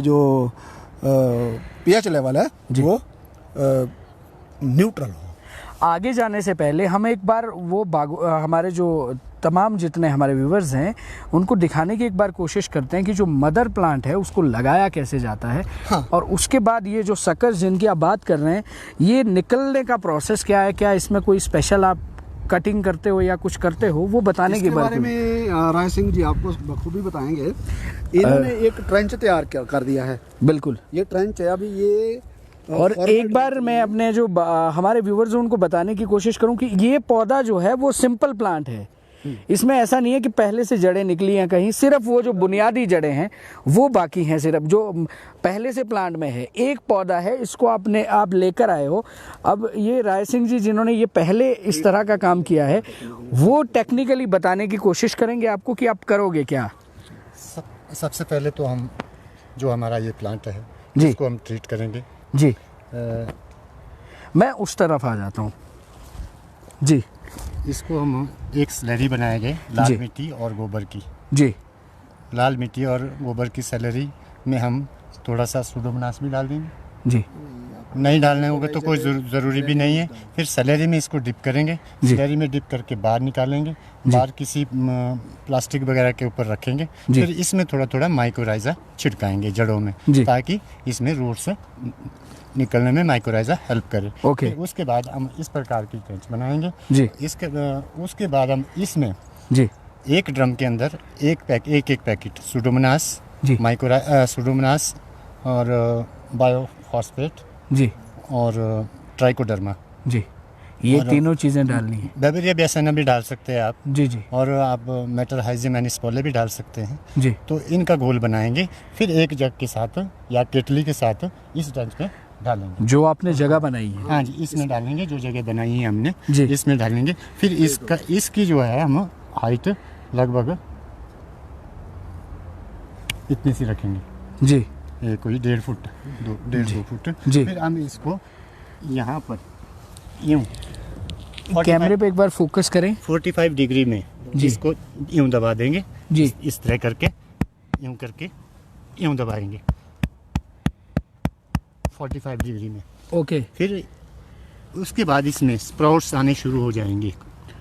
जो पीएच लेवल है वो न्यूट्रल हो। आगे जाने से पहले हम एक बार वो हमारे जो तमाम जितने हमारे व्यूवर्स हैं उनको दिखाने की एक बार कोशिश करते हैं कि जो मदर प्लांट है उसको लगाया कैसे जाता है। हाँ। और उसके बाद ये जो सकर्स जिनकी आप बात कर रहे हैं, ये निकलने का प्रोसेस क्या है, क्या इसमें कोई स्पेशल आप कटिंग करते हो या कुछ करते हो, वो बताने के बारे में राय सिंह जी आपको बखूबी बताएंगे। इन्होंने एक ट्रेंच तैयार कर दिया है। बिल्कुल, ये ट्रेंच है अभी ये। और एक बार मैं अपने जो हमारे व्यूवर्स हैं उनको बताने की कोशिश करूं कि ये पौधा जो है वो सिंपल प्लांट है। इसमें ऐसा नहीं है कि पहले से जड़ें निकली हैं कहीं, सिर्फ वो जो बुनियादी जड़ें हैं वो बाकी हैं, सिर्फ जो पहले से प्लांट में है। एक पौधा है, इसको आप लेकर आए हो। अब ये राय सिंह जी जिन्होंने ये पहले इस तरह का काम किया है, वो टेक्निकली बताने की कोशिश करेंगे आपको कि आप करोगे क्या। सबसे पहले तो हम जो हमारा ये प्लांट है इसको हम ट्रीट करेंगे जी। मैं उस तरफ आ जाता हूँ जी। इसको हम एक स्लरी बनाएंगे लाल मिट्टी और गोबर की जी। लाल मिट्टी और गोबर की स्लरी में हम थोड़ा सा सूडोमोनास भी डाल देंगे जी। नहीं डालने होगा तो कोई ज़रूरी भी नहीं है। फिर स्लरी में इसको डिप करेंगे, स्लरी में डिप करके बाहर निकालेंगे, बाहर किसी प्लास्टिक वगैरह के ऊपर रखेंगे। फिर इसमें थोड़ा थोड़ा माइक्रोराइजा छिड़काएंगे जड़ों में, ताकि इसमें रूट से निकलने में माइक्रोराइजा हेल्प करे। ओके। उसके बाद हम इस प्रकार की ट्रेंच बनाएंगे जी। उसके बाद हम इसमें जी एक ड्रम के अंदर एक पैकेट सूडोमोनास, सूडोमोनास और बायोफॉस्फेट जी और ट्राइकोडर्मा जी, ये तीनों चीज़ें डालनी है। बेबेरिया बेसाना भी डाल सकते हैं आप जी जी, और आप मेटरहाइजियम एनिस्पोले भी डाल सकते हैं जी। तो इनका घोल बनाएंगे, फिर एक जग के साथ या केटली के साथ इस ट्रेंच में डालेंगे जो आपने जगह बनाई है। हाँ जी, इसमें डालेंगे जो जगह बनाई है हमने जी, इसमें डालेंगे। फिर इसकी जो है हम हाइट लगभग इतनी सी रखेंगे जी, कोई 1.5 फुट 1.5-2 फुट जी। फिर हम इसको यहाँ पर यूँ कैमरे पे एक बार फोकस करें, 45 डिग्री में इसको यूँ दबा देंगे जी, इस तरह करके यूँ दबाएंगे 45 डिग्री में। ओके। फिर उसके बाद इसमें स्प्राउट्स आने शुरू हो जाएंगे।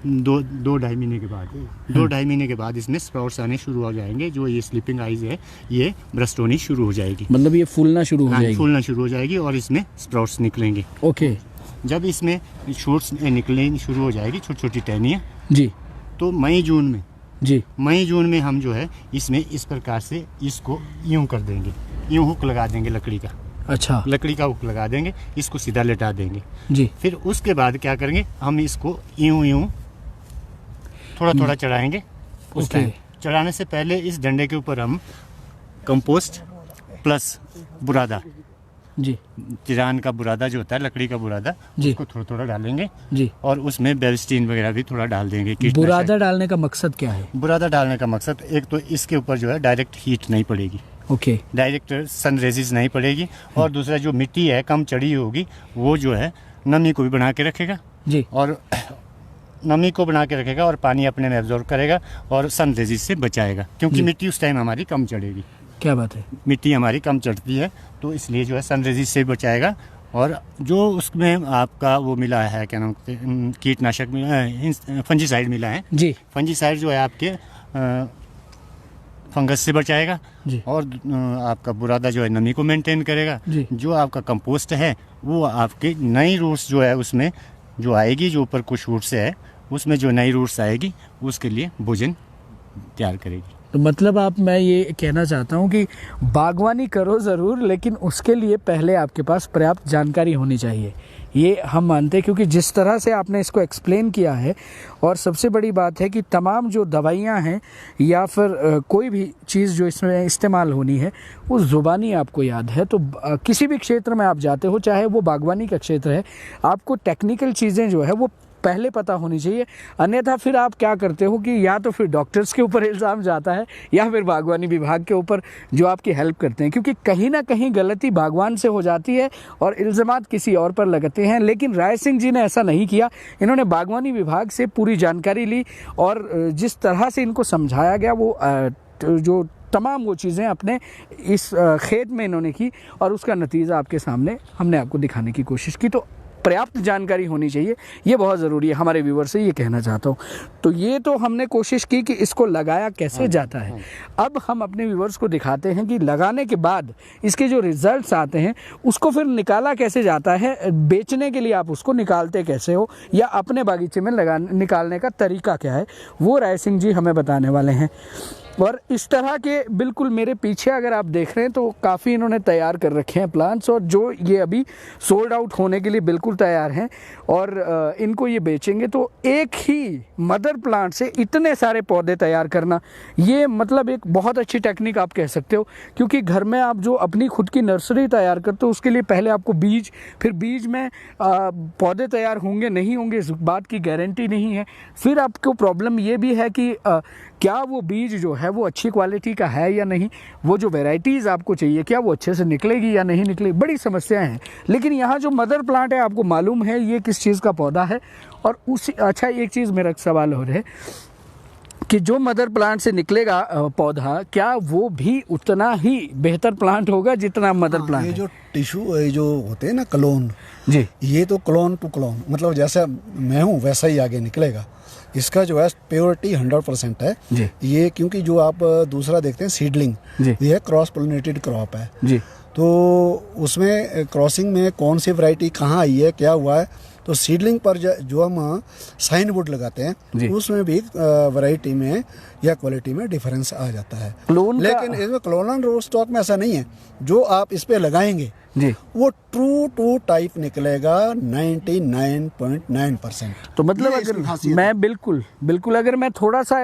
2-2.5 महीने के बाद 2-2.5 महीने के बाद इसमें स्प्राउट्स आने शुरू हो जाएंगे। जो ये स्लीपिंग आइज है ये ब्रस्ट होनी शुरू हो जाएगी, मतलब ये फूलना शुरू हो जाएगी। फूलना शुरू हो जाएगी और इसमें स्प्राउट्स निकलेंगे। ओके। जब इसमें शूट्स निकलने शुरू हो जाएगी, छोटी छोटी टहनियाँ जी, तो मई जून में हम जो है इसमें इस प्रकार से इसको यूं कर देंगे, यूं हुक लगा देंगे लकड़ी का। अच्छा, लकड़ी का हुक लगा देंगे, इसको सीधा लेटा देंगे जी। फिर उसके बाद क्या करेंगे, हम इसको यूं थोड़ा थोड़ा चढ़ाएंगे। उस टाइम चढ़ाने से पहले इस डंडे के ऊपर हम कंपोस्ट प्लस बुरादा जी, तिरान का बुरादा जो होता है, लकड़ी का बुरादा, उसको थोड़ा थोड़ा डालेंगे जी, और उसमें बेलस्टीन वगैरह भी थोड़ा डाल देंगे। बुरादा डालने का मकसद क्या है? बुरादा डालने का मकसद एक तो इसके ऊपर जो है डायरेक्ट हीट नहीं पड़ेगी, ओके, डायरेक्ट सन रेजिस नहीं पड़ेगी, और दूसरा जो मिट्टी है कम चढ़ी होगी वो जो है नमी को भी बना के रखेगा जी, और नमी को बना के रखेगा और पानी अपने में एब्जॉर्ब करेगा और सन रेजिस से बचाएगा, क्योंकि मिट्टी उस टाइम हमारी कम चढ़ेगी। क्या बात है, मिट्टी हमारी कम चढ़ती है तो इसलिए जो है सन रेजिस से बचाएगा। और जो उसमें आपका वो मिला है, क्या नाम, कीटनाशक मिला, फंजीसाइड मिला है जी, फंजीसाइड जो है आपके फंगस से बचाएगा जी, और आपका बुरादा जो है नमी को मेंटेन करेगा। जो आपका कंपोस्ट है वो आपके नई रूट्स जो है उसमें जो आएगी, जो ऊपर कुछ रूट्स है उसमें जो नई रूट्स आएगी उसके लिए भोजन तैयार करेगी। तो मतलब मैं ये कहना चाहता हूँ कि बागवानी करो ज़रूर, लेकिन उसके लिए पहले आपके पास पर्याप्त जानकारी होनी चाहिए, ये हम मानते हैं। क्योंकि जिस तरह से आपने इसको एक्सप्लेन किया है, और सबसे बड़ी बात है कि तमाम जो दवाइयाँ हैं या फिर कोई भी चीज़ जो इसमें इस्तेमाल होनी है वो ज़ुबानी आपको याद है। तो किसी भी क्षेत्र में आप जाते हो, चाहे वो बागवानी का क्षेत्र है, आपको टेक्निकल चीज़ें जो है वो पहले पता होनी चाहिए। अन्यथा फिर आप क्या करते हो कि या तो फिर डॉक्टर्स के ऊपर इल्ज़ाम जाता है या फिर बागवानी विभाग के ऊपर जो आपकी हेल्प करते हैं, क्योंकि कहीं ना कहीं गलती बागवान से हो जाती है और इल्ज़ामात किसी और पर लगते हैं। लेकिन राय सिंह जी ने ऐसा नहीं किया, इन्होंने बागवानी विभाग से पूरी जानकारी ली और जिस तरह से इनको समझाया गया वो जो तमाम वो चीज़ें अपने इस खेत में इन्होंने की और उसका नतीजा आपके सामने हमने आपको दिखाने की कोशिश की। तो पर्याप्त जानकारी होनी चाहिए, ये बहुत ज़रूरी है। हमारे व्यूवर से ये कहना चाहता हूँ। तो ये तो हमने कोशिश की कि इसको लगाया कैसे जाता है। अब हम अपने व्यूवर्स को दिखाते हैं कि लगाने के बाद इसके जो रिजल्ट्स आते हैं उसको फिर निकाला कैसे जाता है, बेचने के लिए आप उसको निकालते कैसे हो, या अपने बागीचे में निकालने का तरीका क्या है, वो राय सिंह जी हमें बताने वाले हैं। और इस तरह के बिल्कुल मेरे पीछे अगर आप देख रहे हैं तो काफ़ी इन्होंने तैयार कर रखे हैं प्लांट्स, और जो ये अभी सोल्ड आउट होने के लिए बिल्कुल तैयार हैं और इनको ये बेचेंगे। तो एक ही मदर प्लांट से इतने सारे पौधे तैयार करना, ये मतलब एक बहुत अच्छी टेक्निक आप कह सकते हो। क्योंकि घर में आप जो अपनी खुद की नर्सरी तैयार करते हो उसके लिए पहले आपको बीज, फिर बीज में पौधे तैयार होंगे नहीं होंगे इस बात की गारंटी नहीं है। फिर आपको प्रॉब्लम ये भी है कि क्या वो बीज जो है वो अच्छी क्वालिटी का है या नहीं, वो जो वैरायटीज़ आपको चाहिए क्या वो अच्छे से निकलेगी या नहीं निकलेगी, बड़ी समस्याएं हैं। लेकिन यहाँ जो मदर प्लांट है आपको मालूम है ये किस चीज़ का पौधा है। और उसी अच्छा एक चीज़ मेरा सवाल हो रहा है कि जो मदर प्लांट से निकलेगा पौधा, क्या वो भी उतना ही बेहतर प्लांट होगा जितना मदर प्लांट? ये जो टिश्यू जो होते हैं ना, क्लोन जी, ये तो क्लोन टू क्लोन, मतलब जैसा मैं हूँ वैसा ही आगे निकलेगा। इसका जो है प्योरिटी 100% है जी। ये क्योंकि जो आप दूसरा देखते हैं सीडलिंग, ये क्रॉस पोलिनेटेड क्रॉप है जी। तो उसमें क्रॉसिंग में कौन सी वैरायटी कहाँ आई है, क्या हुआ है, तो सीडलिंग पर जो हम साइन वुड लगाते हैं उसमें भी वैरायटी में या क्वालिटी में डिफरेंस आ जाता है। लेकिन इसमें क्लोनल रोस्टॉक में ऐसा नहीं है। जो आप इस पे लगाएंगे जी, वो ट्रू टू टाइप निकलेगा 99.9%। तो मतलब अगर मैं बिल्कुल अगर मैं थोड़ा सा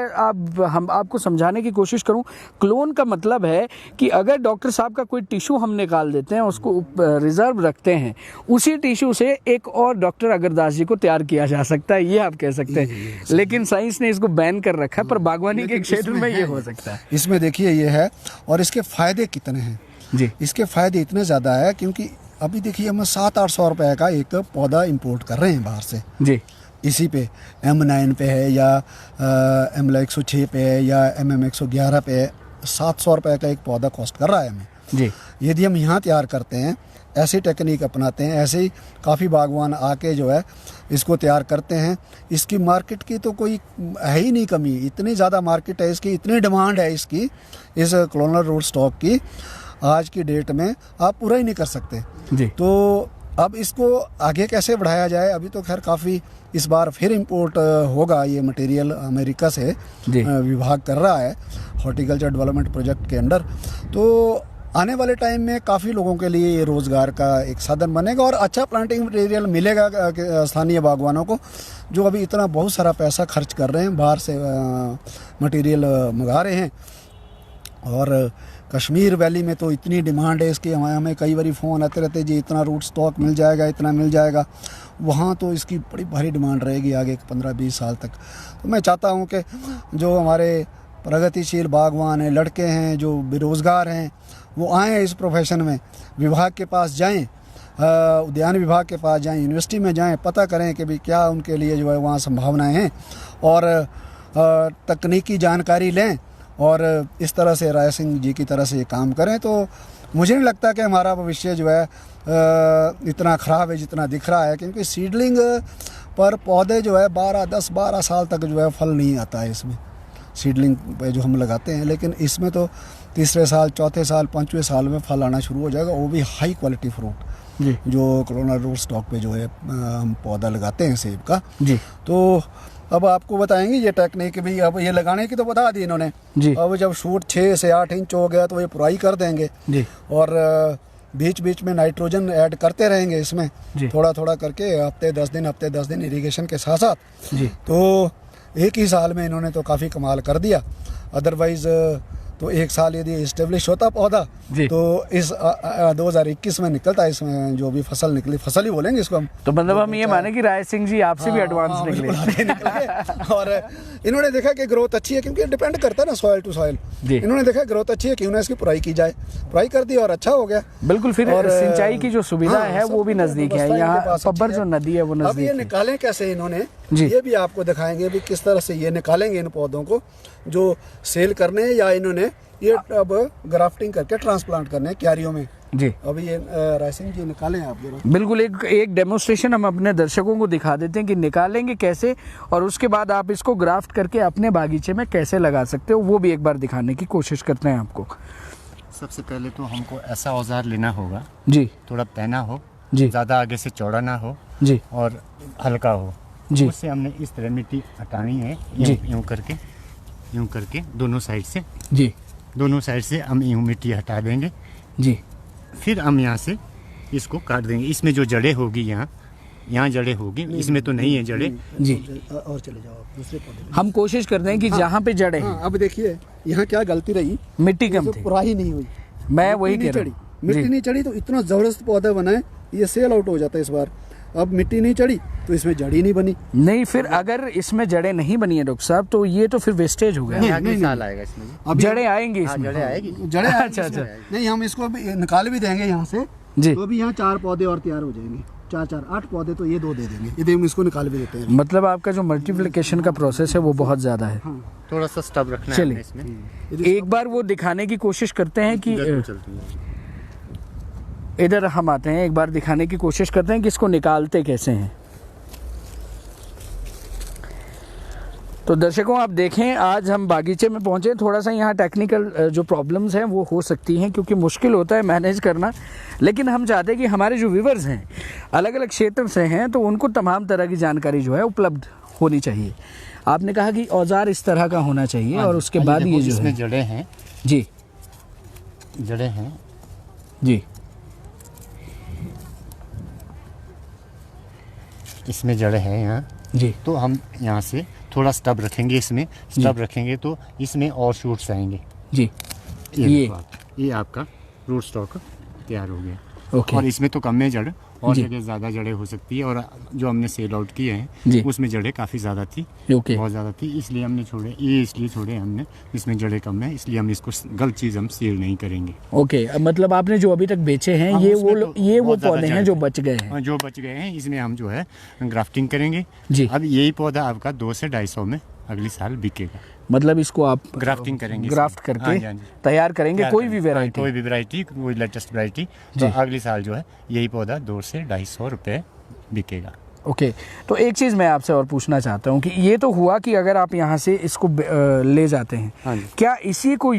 हम आपको समझाने की कोशिश करूं, क्लोन का मतलब है कि अगर डॉक्टर साहब का कोई टिश्यू हम निकाल देते हैं, उसको रिजर्व रखते हैं, उसी टिश्यू से एक और डॉक्टर अगरदास जी को तैयार किया जा सकता है, ये आप कह सकते हैं। लेकिन साइंस ने इसको बैन कर रखा है, पर बागवानी के क्षेत्र में ये हो सकता है। इसमें देखिए ये है, और इसके फायदे कितने हैं जी। इसके फायदे इतने ज़्यादा है क्योंकि अभी देखिए हम 700-800 रुपए का एक पौधा इंपोर्ट कर रहे हैं बाहर से जी। इसी पे M9 पे है या MLA 106 पे है या MM 111 पे है, 700 रुपए का एक पौधा कॉस्ट कर रहा है हमें जी। यदि हम यहाँ तैयार करते हैं ऐसी टेक्निक अपनाते हैं, ऐसे ही काफ़ी बागवान आके जो है इसको तैयार करते हैं। इसकी मार्केट की तो कोई है ही नहीं कमी, इतनी ज़्यादा मार्केट है इसकी, इतनी डिमांड है इसकी, इस क्लोनल रूट स्टॉक की, आज की डेट में आप पूरा ही नहीं कर सकते जी। तो अब इसको आगे कैसे बढ़ाया जाए, अभी तो खैर काफ़ी इस बार फिर इंपोर्ट होगा ये मटेरियल अमेरिका से, विभाग कर रहा है हॉर्टिकल्चर डेवलपमेंट प्रोजेक्ट के अंडर। तो आने वाले टाइम में काफ़ी लोगों के लिए ये रोज़गार का एक साधन बनेगा और अच्छा प्लांटिंग मटेरियल मिलेगा स्थानीय बागवानों को, जो अभी इतना बहुत सारा पैसा खर्च कर रहे हैं, बाहर से मटेरियल मंगा रहे हैं। और कश्मीर वैली में तो इतनी डिमांड है इसकी, हमें कई बार फ़ोन आते रहते जी इतना रूट स्टॉक मिल जाएगा, इतना मिल जाएगा। वहाँ तो इसकी बड़ी भारी डिमांड रहेगी आगे 15-20 साल तक। तो मैं चाहता हूँ कि जो हमारे प्रगतिशील बागवान हैं, लड़के हैं जो बेरोज़गार हैं, वो आएँ इस प्रोफेशन में, विभाग के पास जाएं, उद्यान विभाग के पास जाएं, यूनिवर्सिटी में जाएं, पता करें कि भाई क्या उनके लिए जो है वहाँ संभावनाएं हैं, और तकनीकी जानकारी लें और इस तरह से राय सिंह जी की तरह से ये काम करें। तो मुझे नहीं लगता कि हमारा भविष्य जो है इतना ख़राब है जितना दिख रहा है, क्योंकि सीडलिंग पर पौधे जो है 10-12 साल तक जो है फल नहीं आता है इसमें, सीडलिंग पे जो हम लगाते हैं। लेकिन इसमें तो तीसरे साल, चौथे साल, 5वें साल में फल आना शुरू हो जाएगा, वो भी हाई क्वालिटी फ्रूट जी, जो क्लोनल रूट स्टॉक पे जो है हम पौधा लगाते हैं सेब का जी। तो अब आपको बताएंगे ये टेक्निक भी, अब ये लगाने की तो बता दी इन्होंने जी। अब जब शूट 6 से 8 इंच हो गया तो ये पुराई कर देंगे जी, और बीच बीच में नाइट्रोजन ऐड करते रहेंगे इसमें थोड़ा थोड़ा करके, हफ्ते 10 दिन इरिगेशन के साथ साथ जी। तो एक ही साल में इन्होंने तो काफ़ी कमाल कर दिया। अदरवाइज़ तो एक साल यदि इस्टेब्लिश होता पौधा तो इस 2021 में निकलता, इसमें जो भी फसल निकली, फसल ही बोलेंगे इसको हम। तो मतलब हम ये माने कि राय सिंह जी आपसे भी एडवांस निकले। और इन्होंने देखा कि ग्रोथ अच्छी है, क्योंकि डिपेंड करता है ना सॉइल टू सॉइल। इन्होंने देखा ग्रोथ अच्छी है, क्यों ना इसकी पुराई की जाए, पुराई कर दी और अच्छा हो गया। बिल्कुल, फिर और सिंचाई की जो सुविधा है वो भी नजदीक है, यहाँ पब्बर जो नदी है वो नजदीक। अब ये निकालें कैसे इन्होंने, ये भी आपको दिखाएंगे भी किस तरह से ये निकालेंगे इन पौधों को जो सेल करने, या इन्होंने ये अब ग्राफ्टिंग करके ट्रांसप्लांट करने क्यारियों में जी। अभी ये राय सिंह जी निकालें आप जरा। बिल्कुल, एक डेमोन्स्ट्रेशन हम अपने दर्शकों को दिखा देते हैं कि निकालेंगे कैसे, और उसके बाद आप इसको ग्राफ्ट करके अपने बागीचे में कैसे लगा सकते हो, वो भी एक बार दिखाने की कोशिश करते हैं आपको। सबसे पहले तो हमको ऐसा औजार लेना होगा जी, थोड़ा पैना हो जी, ज़्यादा आगे से चौड़ा ना हो जी, और हल्का हो जी। उससे हमने इस तरह मिट्टी हटानी है जी, यूँ करके दोनों साइड से जी, दोनों साइड से हम यूँ मिट्टी हटा देंगे जी। फिर हम यहाँ से इसको काट देंगे। इसमें जो जड़ें होगी यहाँ जड़ें होगी, इसमें तो नहीं है जड़ें जी। और चले जाओ आप दूसरे पौधे। हम कोशिश करते हैं कि जहाँ पे जड़ें हैं। अब देखिए यहाँ क्या गलती रही, मिट्टी कम थी, पुराई नहीं हुई, मैं वही कह रहा हूँ, मिट्टी नहीं चढ़ी तो इतना जबरदस्त पौधा बना है, ये सेल आउट हो जाता है इस बार। अब मिट्टी नहीं चढ़ी तो इसमें जड़ी नहीं बनी। नहीं, फिर अगर इसमें जड़ें नहीं बनी है डॉक्टर साहब तो ये तो फिर वेस्टेज हो गया। नहीं साल आएगा इसमें, अब जड़ें आएंगी इसमें, जड़ें आएगी, जड़ें अच्छा अच्छा। नहीं, हम इसको निकाल भी देंगे यहाँ से जी, तो भी यहाँ 4 पौधे और तैयार हो जाएंगे, 8 पौधे, तो ये 2 दे देंगे, यदि हम इसको निकाल भी देते हैं। मतलब आपका जो मल्टीप्लिकेशन का प्रोसेस है वो बहुत ज्यादा है। थोड़ा सा स्टब रखना है इसमें। एक बार वो दिखाने की कोशिश करते हैं कि इधर हम आते हैं, एक बार दिखाने की कोशिश करते हैं कि इसको निकालते कैसे हैं। तो दर्शकों आप देखें, आज हम बागीचे में पहुंचे, थोड़ा सा यहाँ टेक्निकल जो प्रॉब्लम्स हैं वो हो सकती हैं क्योंकि मुश्किल होता है मैनेज करना, लेकिन हम चाहते हैं कि हमारे जो व्यूवर्स हैं अलग अलग क्षेत्र से हैं तो उनको तमाम तरह की जानकारी जो है उपलब्ध होनी चाहिए। आपने कहा कि औजार इस तरह का होना चाहिए और उसके बाद ये जो इसमें जड़ें हैं जी, जड़ें हैं जी, इसमें जड़ें हैं यहाँ जी। तो हम यहाँ से थोड़ा स्टब रखेंगे, इसमें स्टब रखेंगे तो इसमें और शूट्स आएंगे जी। ये आपका रूट स्टॉक तैयार हो गया। ओके। और इसमें तो कम है जड़, और जगह ज़्यादा जड़ें हो सकती है, और जो हमने सेल आउट किए हैं उसमें जड़ें काफ़ी ज़्यादा थी, बहुत ज़्यादा थी, इसलिए हमने छोड़े, ये इसलिए छोड़े हमने, इसमें जड़ें कम है, इसलिए हम इसको गलत चीज़ हम सेल नहीं करेंगे। ओके, मतलब आपने जो अभी तक बेचे हैं ये वो पौधे हैं जो बच गए हैं, इसमें हम जो है ग्राफ्टिंग करेंगे जी। अब यही पौधा आपका 200 से 250 में अगली साल बिकेगा। मतलब इसको आप ग्राफ्टिंग करेंगे, ग्राफ्ट करके हाँ जी, हाँ जी। तैयार करेंगे कोई भी वैरायटी, कोई भी वैरायटी, कोई लेटेस्ट वैरायटी, तो अगली साल जो है यही पौधा 200 से 250 रुपये बिकेगा। ओके तो एक चीज़ मैं आपसे और पूछना चाहता हूँ कि ये तो हुआ कि अगर आप यहाँ से इसको ले जाते हैं, हाँ जी। क्या इसी को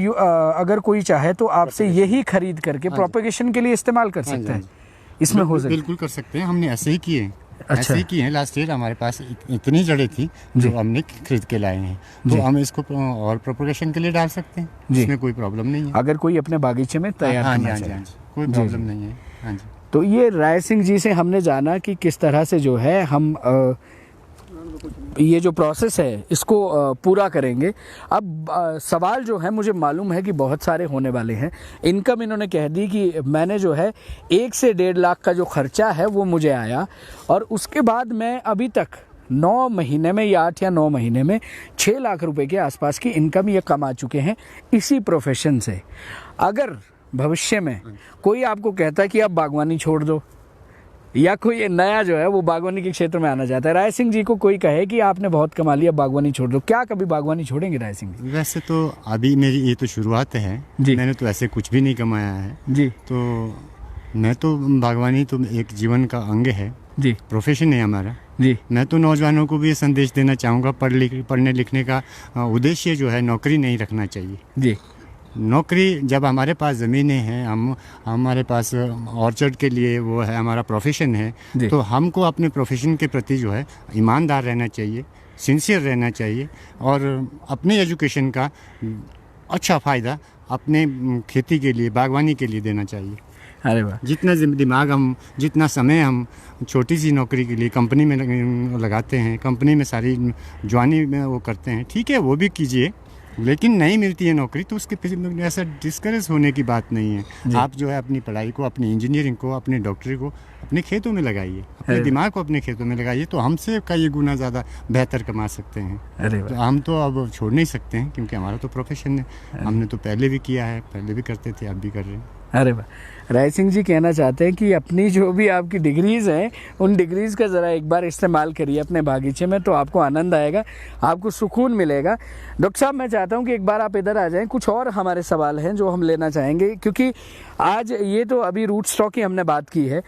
अगर कोई चाहे तो आपसे यही खरीद करके प्रोपेगेशन के लिए इस्तेमाल कर सकते हैं? इसमें हो सकता है, बिल्कुल कर सकते हैं, हमने ऐसे ही किए। अच्छा। ऐसे ही किए हैं। लास्ट ईयर हमारे पास इतनी जड़ें थी जो हमने खरीद के लाए हैं, तो हम इसको और प्रोपेगेशन के लिए डाल सकते हैं, इसमें कोई प्रॉब्लम नहीं है। अगर कोई अपने बागीचे में तैयार करना चाहे, कोई प्रॉब्लम नहीं है। हाँ जी। तो ये राय सिंह जी से हमने जाना कि किस तरह से जो है हम ये जो प्रोसेस है इसको पूरा करेंगे। अब सवाल जो है मुझे मालूम है कि बहुत सारे होने वाले हैं। इनकम इन्होंने कह दी कि मैंने जो है 1 से 1.5 लाख का जो खर्चा है वो मुझे आया, और उसके बाद मैं अभी तक 9 महीने में या 8 या 9 महीने में 6 लाख रुपए के आसपास की इनकम ये कमा चुके हैं इसी प्रोफेशन से। अगर भविष्य में कोई आपको कहता है कि आप बागवानी छोड़ दो, या कोई नया जो है वो बागवानी के क्षेत्र में आना चाहता है, राय सिंह जी को कोई कहे कि आपने बहुत कमा लिया, बागवानी छोड़ दो, क्या कभी बागवानी छोड़ेंगे राय सिंह जी? वैसे तो अभी मेरी ये तो शुरुआत है जी, मैंने तो ऐसे कुछ भी नहीं कमाया है जी, तो मैं तो बागवानी तो एक जीवन का अंग है जी, प्रोफेशन है हमारा जी। मैं तो नौजवानों को भी ये संदेश देना चाहूँगा, पढ़ने लिखने का उद्देश्य जो है नौकरी नहीं रखना चाहिए जी। नौकरी, जब हमारे पास ज़मीनें हैं, हमारे पास ऑर्चर्ड के लिए वो है, हमारा प्रोफेशन है, तो हमको अपने प्रोफेशन के प्रति जो है ईमानदार रहना चाहिए, सिंसियर रहना चाहिए, और अपने एजुकेशन का अच्छा फ़ायदा अपने खेती के लिए, बागवानी के लिए देना चाहिए। अरे वाह, जितना दिमाग हम, जितना समय हम छोटी सी नौकरी के लिए कंपनी में लगाते हैं, कंपनी में सारी जवानी में वो करते हैं, ठीक है वो भी कीजिए, लेकिन नहीं मिलती है नौकरी तो उसके पीछे ऐसा डिस्करेज होने की बात नहीं है। आप जो है अपनी पढ़ाई को, अपनी इंजीनियरिंग को, अपनी डॉक्टरी को अपने खेतों में लगाइए, अपने दिमाग को अपने खेतों में लगाइए, तो हमसे कई गुना ज़्यादा बेहतर कमा सकते हैं। तो हम तो अब छोड़ नहीं सकते हैं, क्योंकि हमारा तो प्रोफेशन है, हमने तो पहले भी किया है, पहले भी करते थे, अब भी कर रहे हैं। अरे वाह, राय सिंह जी कहना चाहते हैं कि अपनी जो भी आपकी डिग्रीज़ हैं उन डिग्रीज़ का ज़रा एक बार इस्तेमाल करिए अपने बागीचे में, तो आपको आनंद आएगा, आपको सुकून मिलेगा। डॉक्टर साहब मैं चाहता हूं कि एक बार आप इधर आ जाएं, कुछ और हमारे सवाल हैं जो हम लेना चाहेंगे, क्योंकि आज ये तो अभी रूट स्टॉक की हमने बात की है।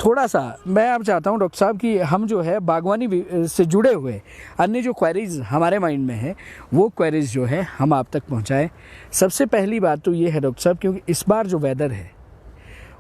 थोड़ा सा मैं अब चाहता हूं डॉक्टर साहब कि हम जो है बागवानी से जुड़े हुए अन्य जो क्वेरीज हमारे माइंड में है वो क्वेरीज जो है हम आप तक पहुंचाएं। सबसे पहली बात तो ये है डॉक्टर साहब, क्योंकि इस बार जो वेदर है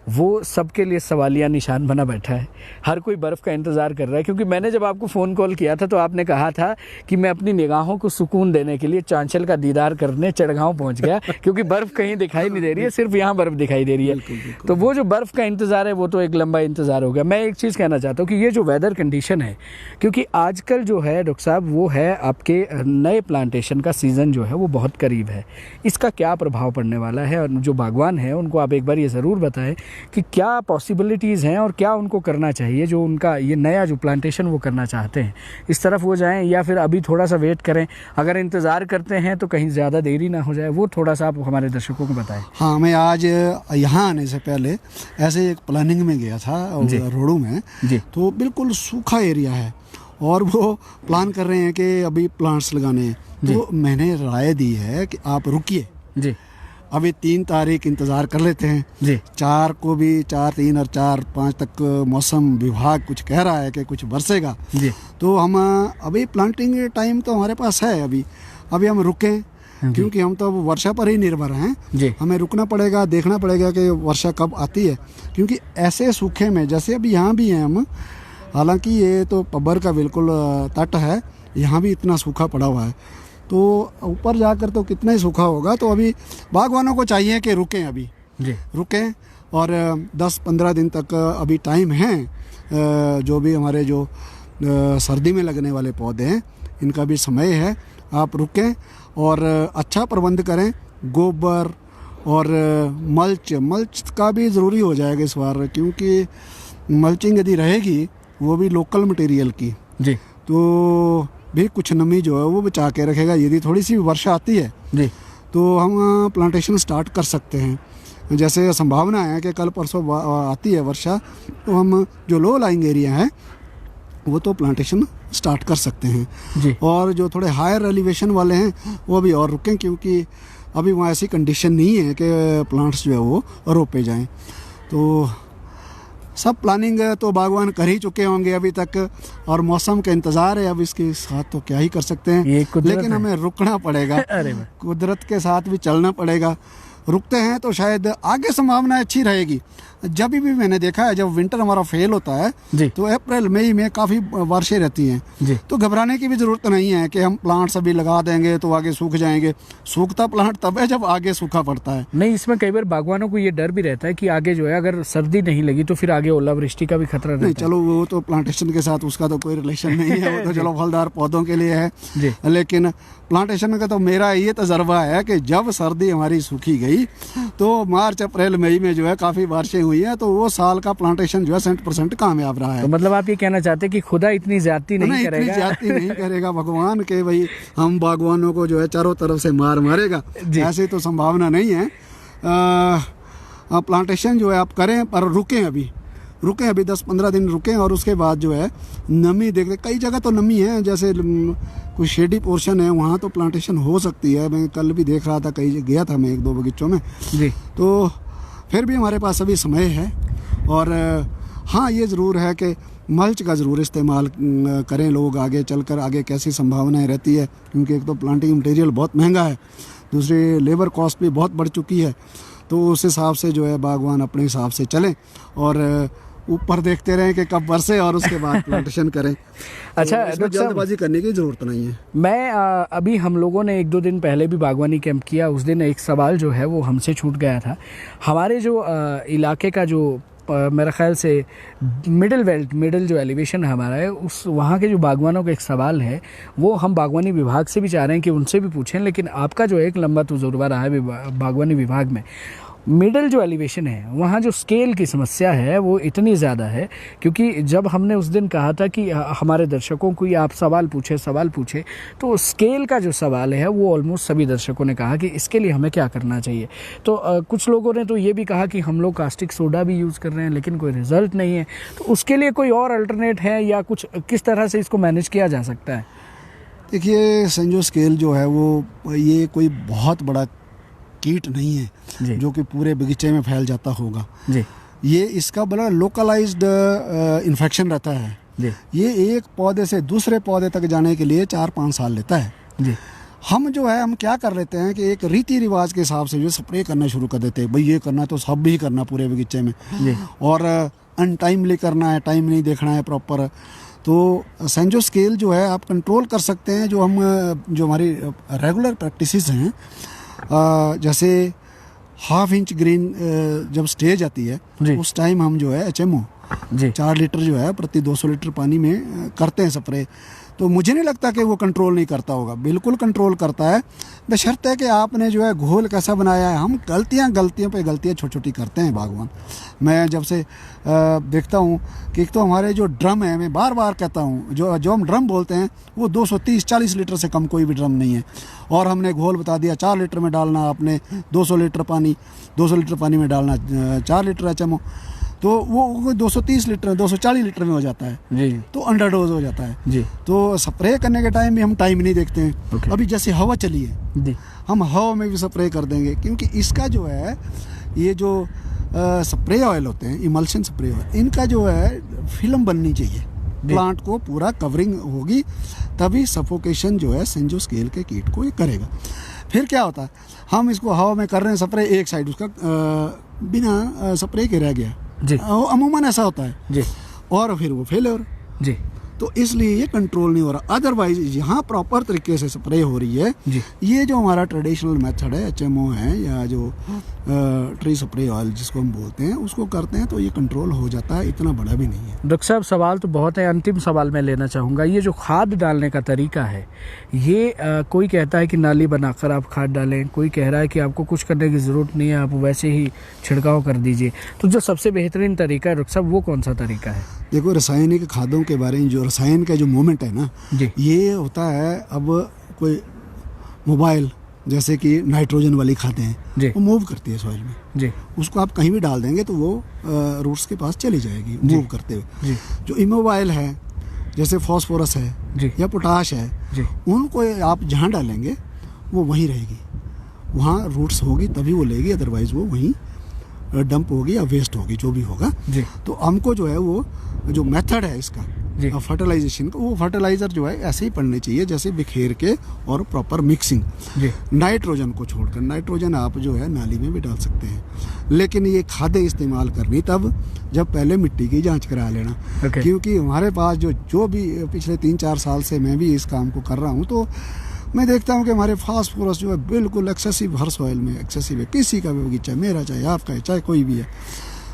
वो सबके लिए सवालिया निशान बना बैठा है, हर कोई बर्फ़ का इंतज़ार कर रहा है। क्योंकि मैंने जब आपको फ़ोन कॉल किया था तो आपने कहा था कि मैं अपनी निगाहों को सुकून देने के लिए चांचल का दीदार करने चढ़गांव पहुंच गया, क्योंकि बर्फ़ कहीं दिखाई नहीं दे रही है, सिर्फ यहाँ बर्फ़ दिखाई दे रही है। तो वो जो बर्फ़ का इंतज़ार है वो तो एक लंबा इंतज़ार हो गया। मैं एक चीज़ कहना चाहता हूँ कि ये जो वेदर कंडीशन है, क्योंकि आजकल जो है डॉक्टर साहब वो है आपके नए प्लांटेशन का सीज़न जो है वो बहुत करीब है, इसका क्या प्रभाव पड़ने वाला है, और जो बागवान है उनको आप एक बार ये ज़रूर बताएं कि क्या पॉसिबिलिटीज़ हैं और क्या उनको करना चाहिए, जो उनका ये नया जो प्लांटेशन वो करना चाहते हैं इस तरफ वो जाएं, या फिर अभी थोड़ा सा वेट करें, अगर इंतज़ार करते हैं तो कहीं ज़्यादा देरी ना हो जाए, वो थोड़ा सा आप हमारे दर्शकों को बताएं। हाँ, मैं आज यहाँ आने से पहले ऐसे एक प्लानिंग में गया था रोडू में जी, तो बिल्कुल सूखा एरिया है और वो प्लान कर रहे हैं कि अभी प्लांट्स लगाने हैं, तो मैंने राय दी है कि आप रुकिए जी, अभी 3 तारीख इंतज़ार कर लेते हैं जी, 4 को भी 4, 3 और 4, 5 तक मौसम विभाग कुछ कह रहा है कि कुछ बरसेगा जी, तो हम अभी प्लांटिंग टाइम तो हमारे पास है, अभी हम रुकें, क्योंकि हम तो वर्षा पर ही निर्भर हैं जी, हमें रुकना पड़ेगा, देखना पड़ेगा कि वर्षा कब आती है, क्योंकि ऐसे सूखे में जैसे अभी यहाँ भी हैं हम, हालांकि ये तो पब्बर का बिल्कुल तट है, यहाँ भी इतना सूखा पड़ा हुआ है, तो ऊपर जाकर तो कितना ही सूखा होगा। तो अभी बागवानों को चाहिए कि रुकें, अभी जी रुकें, और 10-15 दिन तक अभी टाइम है, जो भी हमारे जो सर्दी में लगने वाले पौधे हैं इनका भी समय है, आप रुकें और अच्छा प्रबंध करें, गोबर और मल्च का भी ज़रूरी हो जाएगा इस बार, क्योंकि मल्चिंग यदि रहेगी वो भी लोकल मटेरियल की जी, तो भी कुछ नमी जो है वो बचा के रखेगा। यदि थोड़ी सी वर्षा आती है जी तो हम प्लांटेशन स्टार्ट कर सकते हैं। जैसे संभावना है कि कल परसों आती है वर्षा, तो हम जो लो लाइंग एरिया है वो तो प्लांटेशन स्टार्ट कर सकते हैं जी। और जो थोड़े हायर एलिवेशन वाले हैं वो अभी और रुकें, क्योंकि अभी वहाँ ऐसी कंडीशन नहीं है कि प्लांट्स जो है वो रोपे जाएं। तो सब प्लानिंग तो बागवान कर ही चुके होंगे अभी तक, और मौसम का इंतज़ार है। अब इसके साथ तो क्या ही कर सकते हैं, लेकिन हमें रुकना पड़ेगा। कुदरत के साथ भी चलना पड़ेगा। रुकते हैं तो शायद आगे संभावना अच्छी रहेगी। जब भी मैंने देखा है, जब विंटर हमारा फेल होता है तो अप्रैल मई में काफ़ी बारिशें रहती हैं, तो घबराने की भी ज़रूरत नहीं है कि हम प्लांट्स अभी लगा देंगे तो आगे सूख जाएंगे। सूखता प्लांट तब है जब आगे सूखा पड़ता है। नहीं, इसमें कई बार बागवानों को ये डर भी रहता है कि आगे जो है अगर सर्दी नहीं लगी तो फिर आगे ओलावृष्टि का भी खतरा रहता है। नहीं, चलो वो तो प्लांटेशन के साथ उसका तो कोई रिलेशन नहीं है, वो तो चलो फलदार पौधों के लिए है। लेकिन प्लांटेशन का तो मेरा ये तजर्बा है कि जब सर्दी हमारी सूखी गई तो मार्च अप्रैल मई में जो है काफ़ी बारिशें हुई हैं, तो वो साल का प्लांटेशन जो है 100% कामयाब रहा है। तो मतलब आप ये कहना चाहते हैं कि खुदा इतनी ज्यादती नहीं करेगा? इतनी ज्यादती नहीं करेगा भगवान के भाई हम बागवानों को जो है चारों तरफ से मारेगा, ऐसी तो संभावना नहीं है। प्लांटेशन जो है आप करें, पर रुकें अभी 10-15 दिन रुकें, और उसके बाद जो है नमी देखते। कई जगह तो नमी है, जैसे कोई शेडी पोर्शन है वहाँ तो प्लांटेशन हो सकती है। मैं कल भी देख रहा था, कहीं गया था मैं 1-2 बगीचों में जी। तो फिर भी हमारे पास अभी समय है। और हाँ, ये ज़रूर है कि मल्च का ज़रूर इस्तेमाल करें लोग आगे चलकर। आगे कैसी संभावनाएं रहती है, क्योंकि एक तो प्लांटिंग मटेरियल बहुत महंगा है, दूसरी लेबर कॉस्ट भी बहुत बढ़ चुकी है। तो उस हिसाब से जो है बागवान अपने हिसाब से चलें और ऊपर देखते रहें कि कब बरसे और उसके बाद प्लांटेशन करें। अच्छा, तो जल्दबाजी करने की ज़रूरत नहीं है। मैं अभी हम लोगों ने 1-2 दिन पहले भी बागवानी कैंप किया। उस दिन एक सवाल जो है वो हमसे छूट गया था। हमारे जो इलाके का जो मेरा ख्याल से मिडिल जो एलिवेशन हमारा है, उस वहाँ के जो बागवानों का एक सवाल है, वो हम बागवानी विभाग से भी चाह रहे हैं कि उनसे भी पूछें। लेकिन आपका जो एक लंबा तजुर्बा रहा है बागवानी विभाग में, मिडल जो एलिवेशन है वहाँ जो स्केल की समस्या है वो इतनी ज़्यादा है, क्योंकि जब हमने उस दिन कहा था कि हमारे दर्शकों को ये आप सवाल पूछे, तो स्केल का जो सवाल है वो ऑलमोस्ट सभी दर्शकों ने कहा कि इसके लिए हमें क्या करना चाहिए। तो कुछ लोगों ने तो ये भी कहा कि हम लोग कास्टिक सोडा भी यूज़ कर रहे हैं लेकिन कोई रिजल्ट नहीं है। तो उसके लिए कोई और अल्टरनेट है या कुछ, किस तरह से इसको मैनेज किया जा सकता है? देखिए, सेंजो स्केल जो है वो ये कोई बहुत बड़ा कीट नहीं है जो कि पूरे बगीचे में फैल जाता होगा जी। ये इसका बड़ा लोकलाइज्ड इन्फेक्शन रहता है जी। ये एक पौधे से दूसरे पौधे तक जाने के लिए 4-5 साल लेता है जी। हम जो है हम क्या कर लेते हैं कि एक रीति रिवाज के हिसाब से जो स्प्रे करना शुरू कर देते हैं। भाई ये करना तो सब भी करना पूरे बगीचे में जी। और अनटाइमली करना है, टाइम नहीं देखना है प्रॉपर। तो सेंजो स्केल जो है आप कंट्रोल कर सकते हैं। जो हमारी रेगुलर प्रैक्टिसेस हैं, जैसे 1/2 इंच ग्रीन जब स्टेज आती है उस टाइम हम जो है HMO 4 लीटर जो है प्रति 200 लीटर पानी में करते हैं स्प्रे। तो मुझे नहीं लगता कि वो कंट्रोल नहीं करता होगा, बिल्कुल कंट्रोल करता है, बशर्ते कि आपने जो है घोल कैसा बनाया है। हम गलतियों पे गलतियाँ छोटी छोटी करते हैं बागवान। मैं जब से देखता हूँ कि एक तो हमारे जो ड्रम है, मैं बार बार कहता हूँ, जो हम ड्रम बोलते हैं वो 230-40 लीटर से कम कोई भी ड्रम नहीं है। और हमने घोल बता दिया 4 लीटर में डालना, आपने 200 लीटर पानी में डालना 4 लीटर HMO, तो वो 230 लीटर 240 लीटर में हो जाता है जी। तो अंडरडोज हो जाता है जी। तो स्प्रे करने के टाइम भी हम टाइम नहीं देखते हैं। अभी जैसे हवा चली है जी, हम हवा में भी स्प्रे कर देंगे, क्योंकि इसका जो है ये जो स्प्रे ऑयल होते हैं, इमल्शन स्प्रे ऑयल, इनका जो है फिल्म बननी चाहिए, प्लांट को पूरा कवरिंग होगी, तभी सफोकेशन जो है सेंजो स्केल के कीट को ये करेगा। फिर क्या होता है, हम इसको हवा में कर रहे हैं स्प्रे, एक साइड उसका बिना स्प्रे के रह गया जी। अमूमन ऐसा होता है जी। और फिर वो फेलियर जी। तो इसलिए ये कंट्रोल नहीं हो रहा। अदरवाइज यहाँ प्रॉपर तरीके से स्प्रे हो रही है जी। ये जो हमारा ट्रेडिशनल मेथड है, HMO है या जो ट्री स्प्रे ऑयल जिसको हम बोलते हैं, उसको करते हैं तो ये कंट्रोल हो जाता है, इतना बड़ा भी नहीं है। डॉक्टर साहब, सवाल तो बहुत है, अंतिम सवाल मैं लेना चाहूँगा। ये जो खाद डालने का तरीका है, ये कोई कहता है कि नाली बनाकर आप खाद डालें, कोई कह रहा है कि आपको कुछ करने की ज़रूरत नहीं है, आप वैसे ही छिड़काव कर दीजिए। तो जो सबसे बेहतरीन तरीका है डॉक्टर साहब, वो कौन सा तरीका है? देखो, रासायनिक खादों के बारे में, जो रसायन का जो मूवमेंट है ना जी, ये होता है। अब कोई मोबाइल जैसे कि नाइट्रोजन वाली खादें हैं, वो मूव करती है सॉइल में जी। उसको आप कहीं भी डाल देंगे तो वो रूट्स के पास चली जाएगी मूव करते हुए। जो इमोबाइल है जैसे फॉस्फोरस है या पोटाश है, उनको आप जहाँ डालेंगे वो वहीं रहेगी, वहाँ रूट्स होगी तभी वो लेगी, अदरवाइज वो वहीं डंप होगी या वेस्ट होगी, जो भी होगा। तो हमको जो है वो जो मेथड है इसका फर्टिलाइजेशन का, वो फर्टिलाइजर जो है ऐसे ही पड़ने चाहिए जैसे बिखेर के और प्रॉपर मिक्सिंग, नाइट्रोजन को छोड़कर। नाइट्रोजन आप जो है नाली में भी डाल सकते हैं, लेकिन ये खादें इस्तेमाल करनी तब जब पहले मिट्टी की जांच करा लेना। क्योंकि हमारे पास जो भी पिछले 3-4 साल से मैं भी इस काम को कर रहा हूँ, तो मैं देखता हूँ कि हमारे फास्फोरस जो है बिल्कुल एक्सेसिव, हर सॉइल में एक्सेसिव है, किसी का भी बगीचा, मेरा चाहे आपका है चाहे कोई भी है,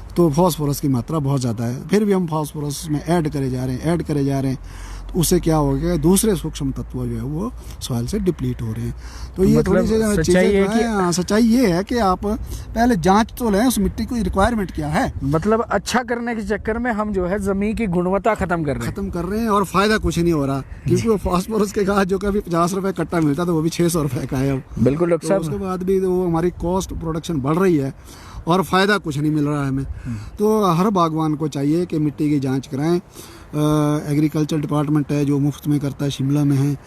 तो फास्फोरस की मात्रा बहुत ज़्यादा है। फिर भी हम फास्फोरस में ऐड करे जा रहे हैं, तो उससे क्या हो गया, दूसरे सूक्ष्म तत्व जो है वो सॉइल से डिप्लीट हो रहे हैं। तो ये मतलब थोड़ी सी चीज़ें, सच्चाई ये है कि आप पहले जांच तो लें उस मिट्टी की रिक्वायरमेंट क्या है। मतलब अच्छा करने के चक्कर में हम जो है जमीन की गुणवत्ता खत्म कर रहे हैं और फायदा कुछ नहीं हो रहा, क्योंकि वो फास्फोरस के खाद जो कभी 50 रुपए कट्टा मिलता था वो भी 600 रुपए का है अब। बिल्कुल डॉक्टर साहब, उसके बाद भी वो हमारी कॉस्ट प्रोडक्शन बढ़ रही है और फ़ायदा कुछ नहीं मिल रहा है हमें। तो हर बागवान को चाहिए कि मिट्टी की जांच कराएं। एग्रीकल्चर डिपार्टमेंट है जो मुफ्त में करता है, शिमला में है,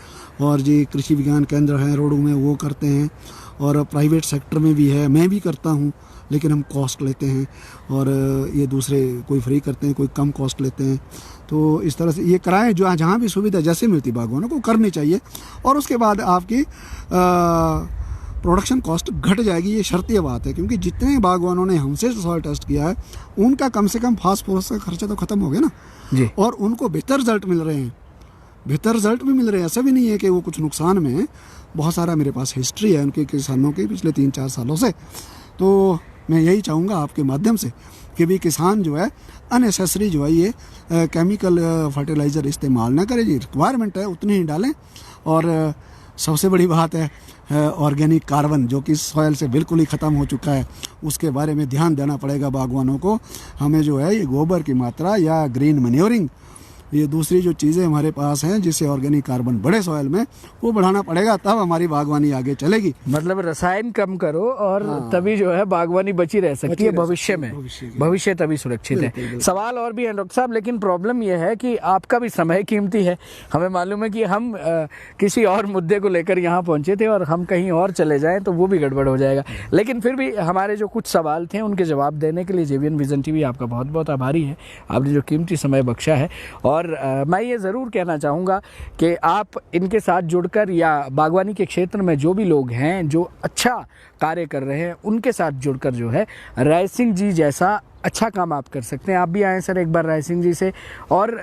और जी कृषि विज्ञान केंद्र है रोडू में, वो करते हैं, और प्राइवेट सेक्टर में भी है, मैं भी करता हूँ, लेकिन हम कॉस्ट लेते हैं, और ये दूसरे कोई फ्री करते हैं, कोई कम कॉस्ट लेते हैं। तो इस तरह से ये कराएं, जो जहाँ भी सुविधा जैसे मिलती बागवानों को करनी चाहिए, और उसके बाद आपकी प्रोडक्शन कॉस्ट घट जाएगी। ये शर्तीय बात है, क्योंकि जितने बागवानों ने हमसे सॉइल टेस्ट किया है उनका कम से कम फास्फोरस का खर्चा तो खत्म हो गया ना जी, और उनको बेहतर रिजल्ट मिल रहे हैं, बेहतर रिजल्ट भी मिल रहे हैं। ऐसा भी नहीं है कि वो कुछ नुकसान में है, बहुत सारा मेरे पास हिस्ट्री है उनके किसानों की पिछले 3-4 सालों से। तो मैं यही चाहूँगा आपके माध्यम से कि भी किसान जो है अननेसेसरी जो है ये केमिकल फर्टिलाइज़र इस्तेमाल ना करें, जी रिक्वायरमेंट है उतनी ही डालें। और सबसे बड़ी बात है ऑर्गेनिक कार्बन, जो कि सॉइल से बिल्कुल ही ख़त्म हो चुका है, उसके बारे में ध्यान देना पड़ेगा बागवानों को। हमें जो है ये गोबर की मात्रा या ग्रीन मैन्योरिंग, ये दूसरी जो चीज़ें हमारे पास हैं जिससे ऑर्गेनिक कार्बन बढ़े सॉइल में, वो बढ़ाना पड़ेगा, तब हमारी बागवानी आगे चलेगी। मतलब रसायन कम करो और तभी जो है बागवानी बची रह सकती है भविष्य में, भविष्य तभी सुरक्षित है। सवाल और भी है डॉक्टर साहब, लेकिन प्रॉब्लम यह है कि आपका भी समय कीमती है। हमें मालूम है कि हम किसी और मुद्दे को लेकर यहाँ पहुँचे थे और हम कहीं और चले जाएँ तो वो भी गड़बड़ हो जाएगा, लेकिन फिर भी हमारे जो कुछ सवाल थे उनके जवाब देने के लिए जेवीएन विजन टीवी आपका बहुत बहुत आभारी है। आपने जो कीमती समय बख्शा है, और मैं ये ज़रूर कहना चाहूँगा कि आप इनके साथ जुड़कर या बागवानी के क्षेत्र में जो भी लोग हैं जो अच्छा कार्य कर रहे हैं उनके साथ जुड़कर जो है राय सिंह जी जैसा अच्छा काम आप कर सकते हैं। आप भी आएँ सर एक बार राय सिंह जी से, और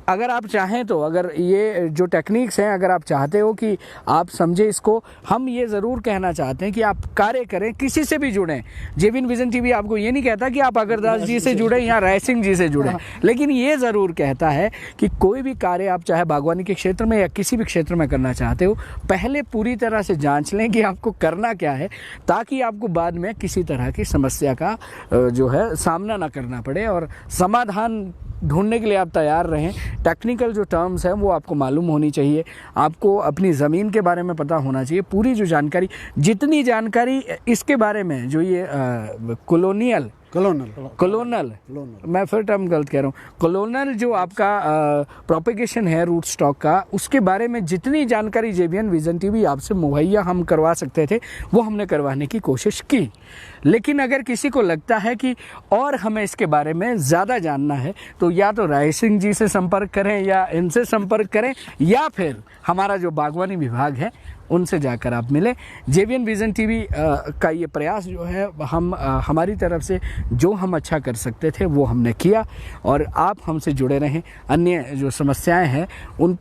अगर आप चाहें तो, अगर ये जो टेक्निक्स हैं अगर आप चाहते हो कि आप समझे इसको, हम ये ज़रूर कहना चाहते हैं कि आप कार्य करें, किसी से भी जुड़ें। जेवीएन विजन टीवी आपको ये नहीं कहता कि आप अगरदास जी से जुड़ें या राय सिंह जी से जुड़ें, लेकिन ये ज़रूर कहता है कि कोई भी कार्य आप चाहे बागवानी के क्षेत्र में या किसी भी क्षेत्र में करना चाहते हो, पहले पूरी तरह से जाँच लें कि आपको करना क्या है, ताकि आपको बाद में किसी तरह की समस्या का जो है सामना ना करना पड़े, और समाधान ढूंढने के लिए आप तैयार रहें। टेक्निकल जो टर्म्स हैं वो आपको मालूम होनी चाहिए, आपको अपनी ज़मीन के बारे में पता होना चाहिए, पूरी जो जानकारी, जितनी जानकारी इसके बारे में जो ये कॉलोनल मैं फिर टर्म गलत कह रहा हूँ, कॉलोनल जो आपका प्रोपेगेशन है रूट स्टॉक का, उसके बारे में जितनी जानकारी जेवीएन विजन टीवी आपसे मुहैया हम करवा सकते थे वो हमने करवाने की कोशिश की। लेकिन अगर किसी को लगता है कि और हमें इसके बारे में ज़्यादा जानना है तो या तो राय सिंह जी से संपर्क करें या इनसे संपर्क करें, या फिर हमारा जो बागवानी विभाग है उनसे जाकर आप मिलें। जेवीएन विजन टीवी का ये प्रयास जो है हम हमारी तरफ से जो हम अच्छा कर सकते थे वो हमने किया, और आप हमसे जुड़े रहें। अन्य जो समस्याएं हैं उन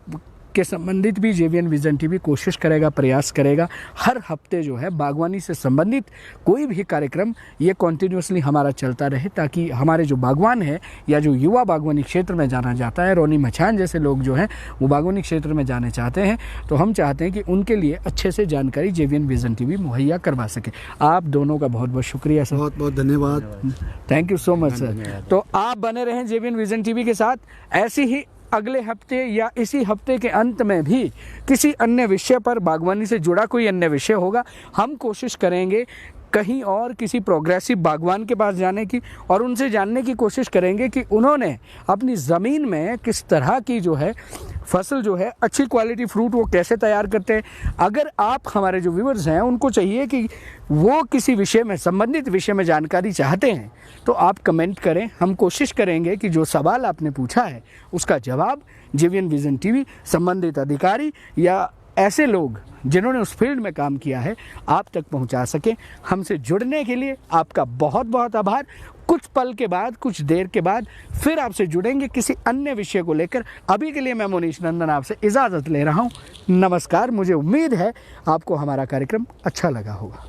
के संबंधित भी जेवीएन विजन टीवी कोशिश करेगा, प्रयास करेगा। हर हफ्ते जो है बागवानी से संबंधित कोई भी कार्यक्रम ये कॉन्टिन्यूसली हमारा चलता रहे, ताकि हमारे जो बागवान है या जो युवा बागवानी क्षेत्र में जाना चाहता है, रोनी मचान जैसे लोग जो हैं वो बागवानी क्षेत्र में जाने चाहते हैं, तो हम चाहते हैं कि उनके लिए अच्छे से जानकारी जेवीएन विजन टीवी मुहैया करवा सके। आप दोनों का बहुत बहुत शुक्रिया सर, बहुत बहुत धन्यवाद, thank you so much sir. तो आप बने रहें जेवीएन विजन टीवी के साथ, ऐसी ही अगले हफ्ते या इसी हफ्ते के अंत में भी किसी अन्य विषय पर, बागवानी से जुड़ा कोई अन्य विषय होगा, हम कोशिश करेंगे कहीं और किसी प्रोग्रेसिव बागवान के पास जाने की और उनसे जानने की कोशिश करेंगे कि उन्होंने अपनी ज़मीन में किस तरह की जो है फसल जो है अच्छी क्वालिटी फ्रूट वो कैसे तैयार करते हैं। अगर आप हमारे जो व्यूअर्स हैं उनको चाहिए कि वो किसी विषय में संबंधित विषय में जानकारी चाहते हैं तो आप कमेंट करें, हम कोशिश करेंगे कि जो सवाल आपने पूछा है उसका जवाब जेवीएन विज़न टीवी संबंधित अधिकारी या ऐसे लोग जिन्होंने उस फील्ड में काम किया है आप तक पहुंचा सकें। हमसे जुड़ने के लिए आपका बहुत बहुत आभार। कुछ पल के बाद, कुछ देर के बाद फिर आपसे जुड़ेंगे किसी अन्य विषय को लेकर। अभी के लिए मैं मोनीश नंदन आपसे इजाज़त ले रहा हूं। नमस्कार। मुझे उम्मीद है आपको हमारा कार्यक्रम अच्छा लगा होगा।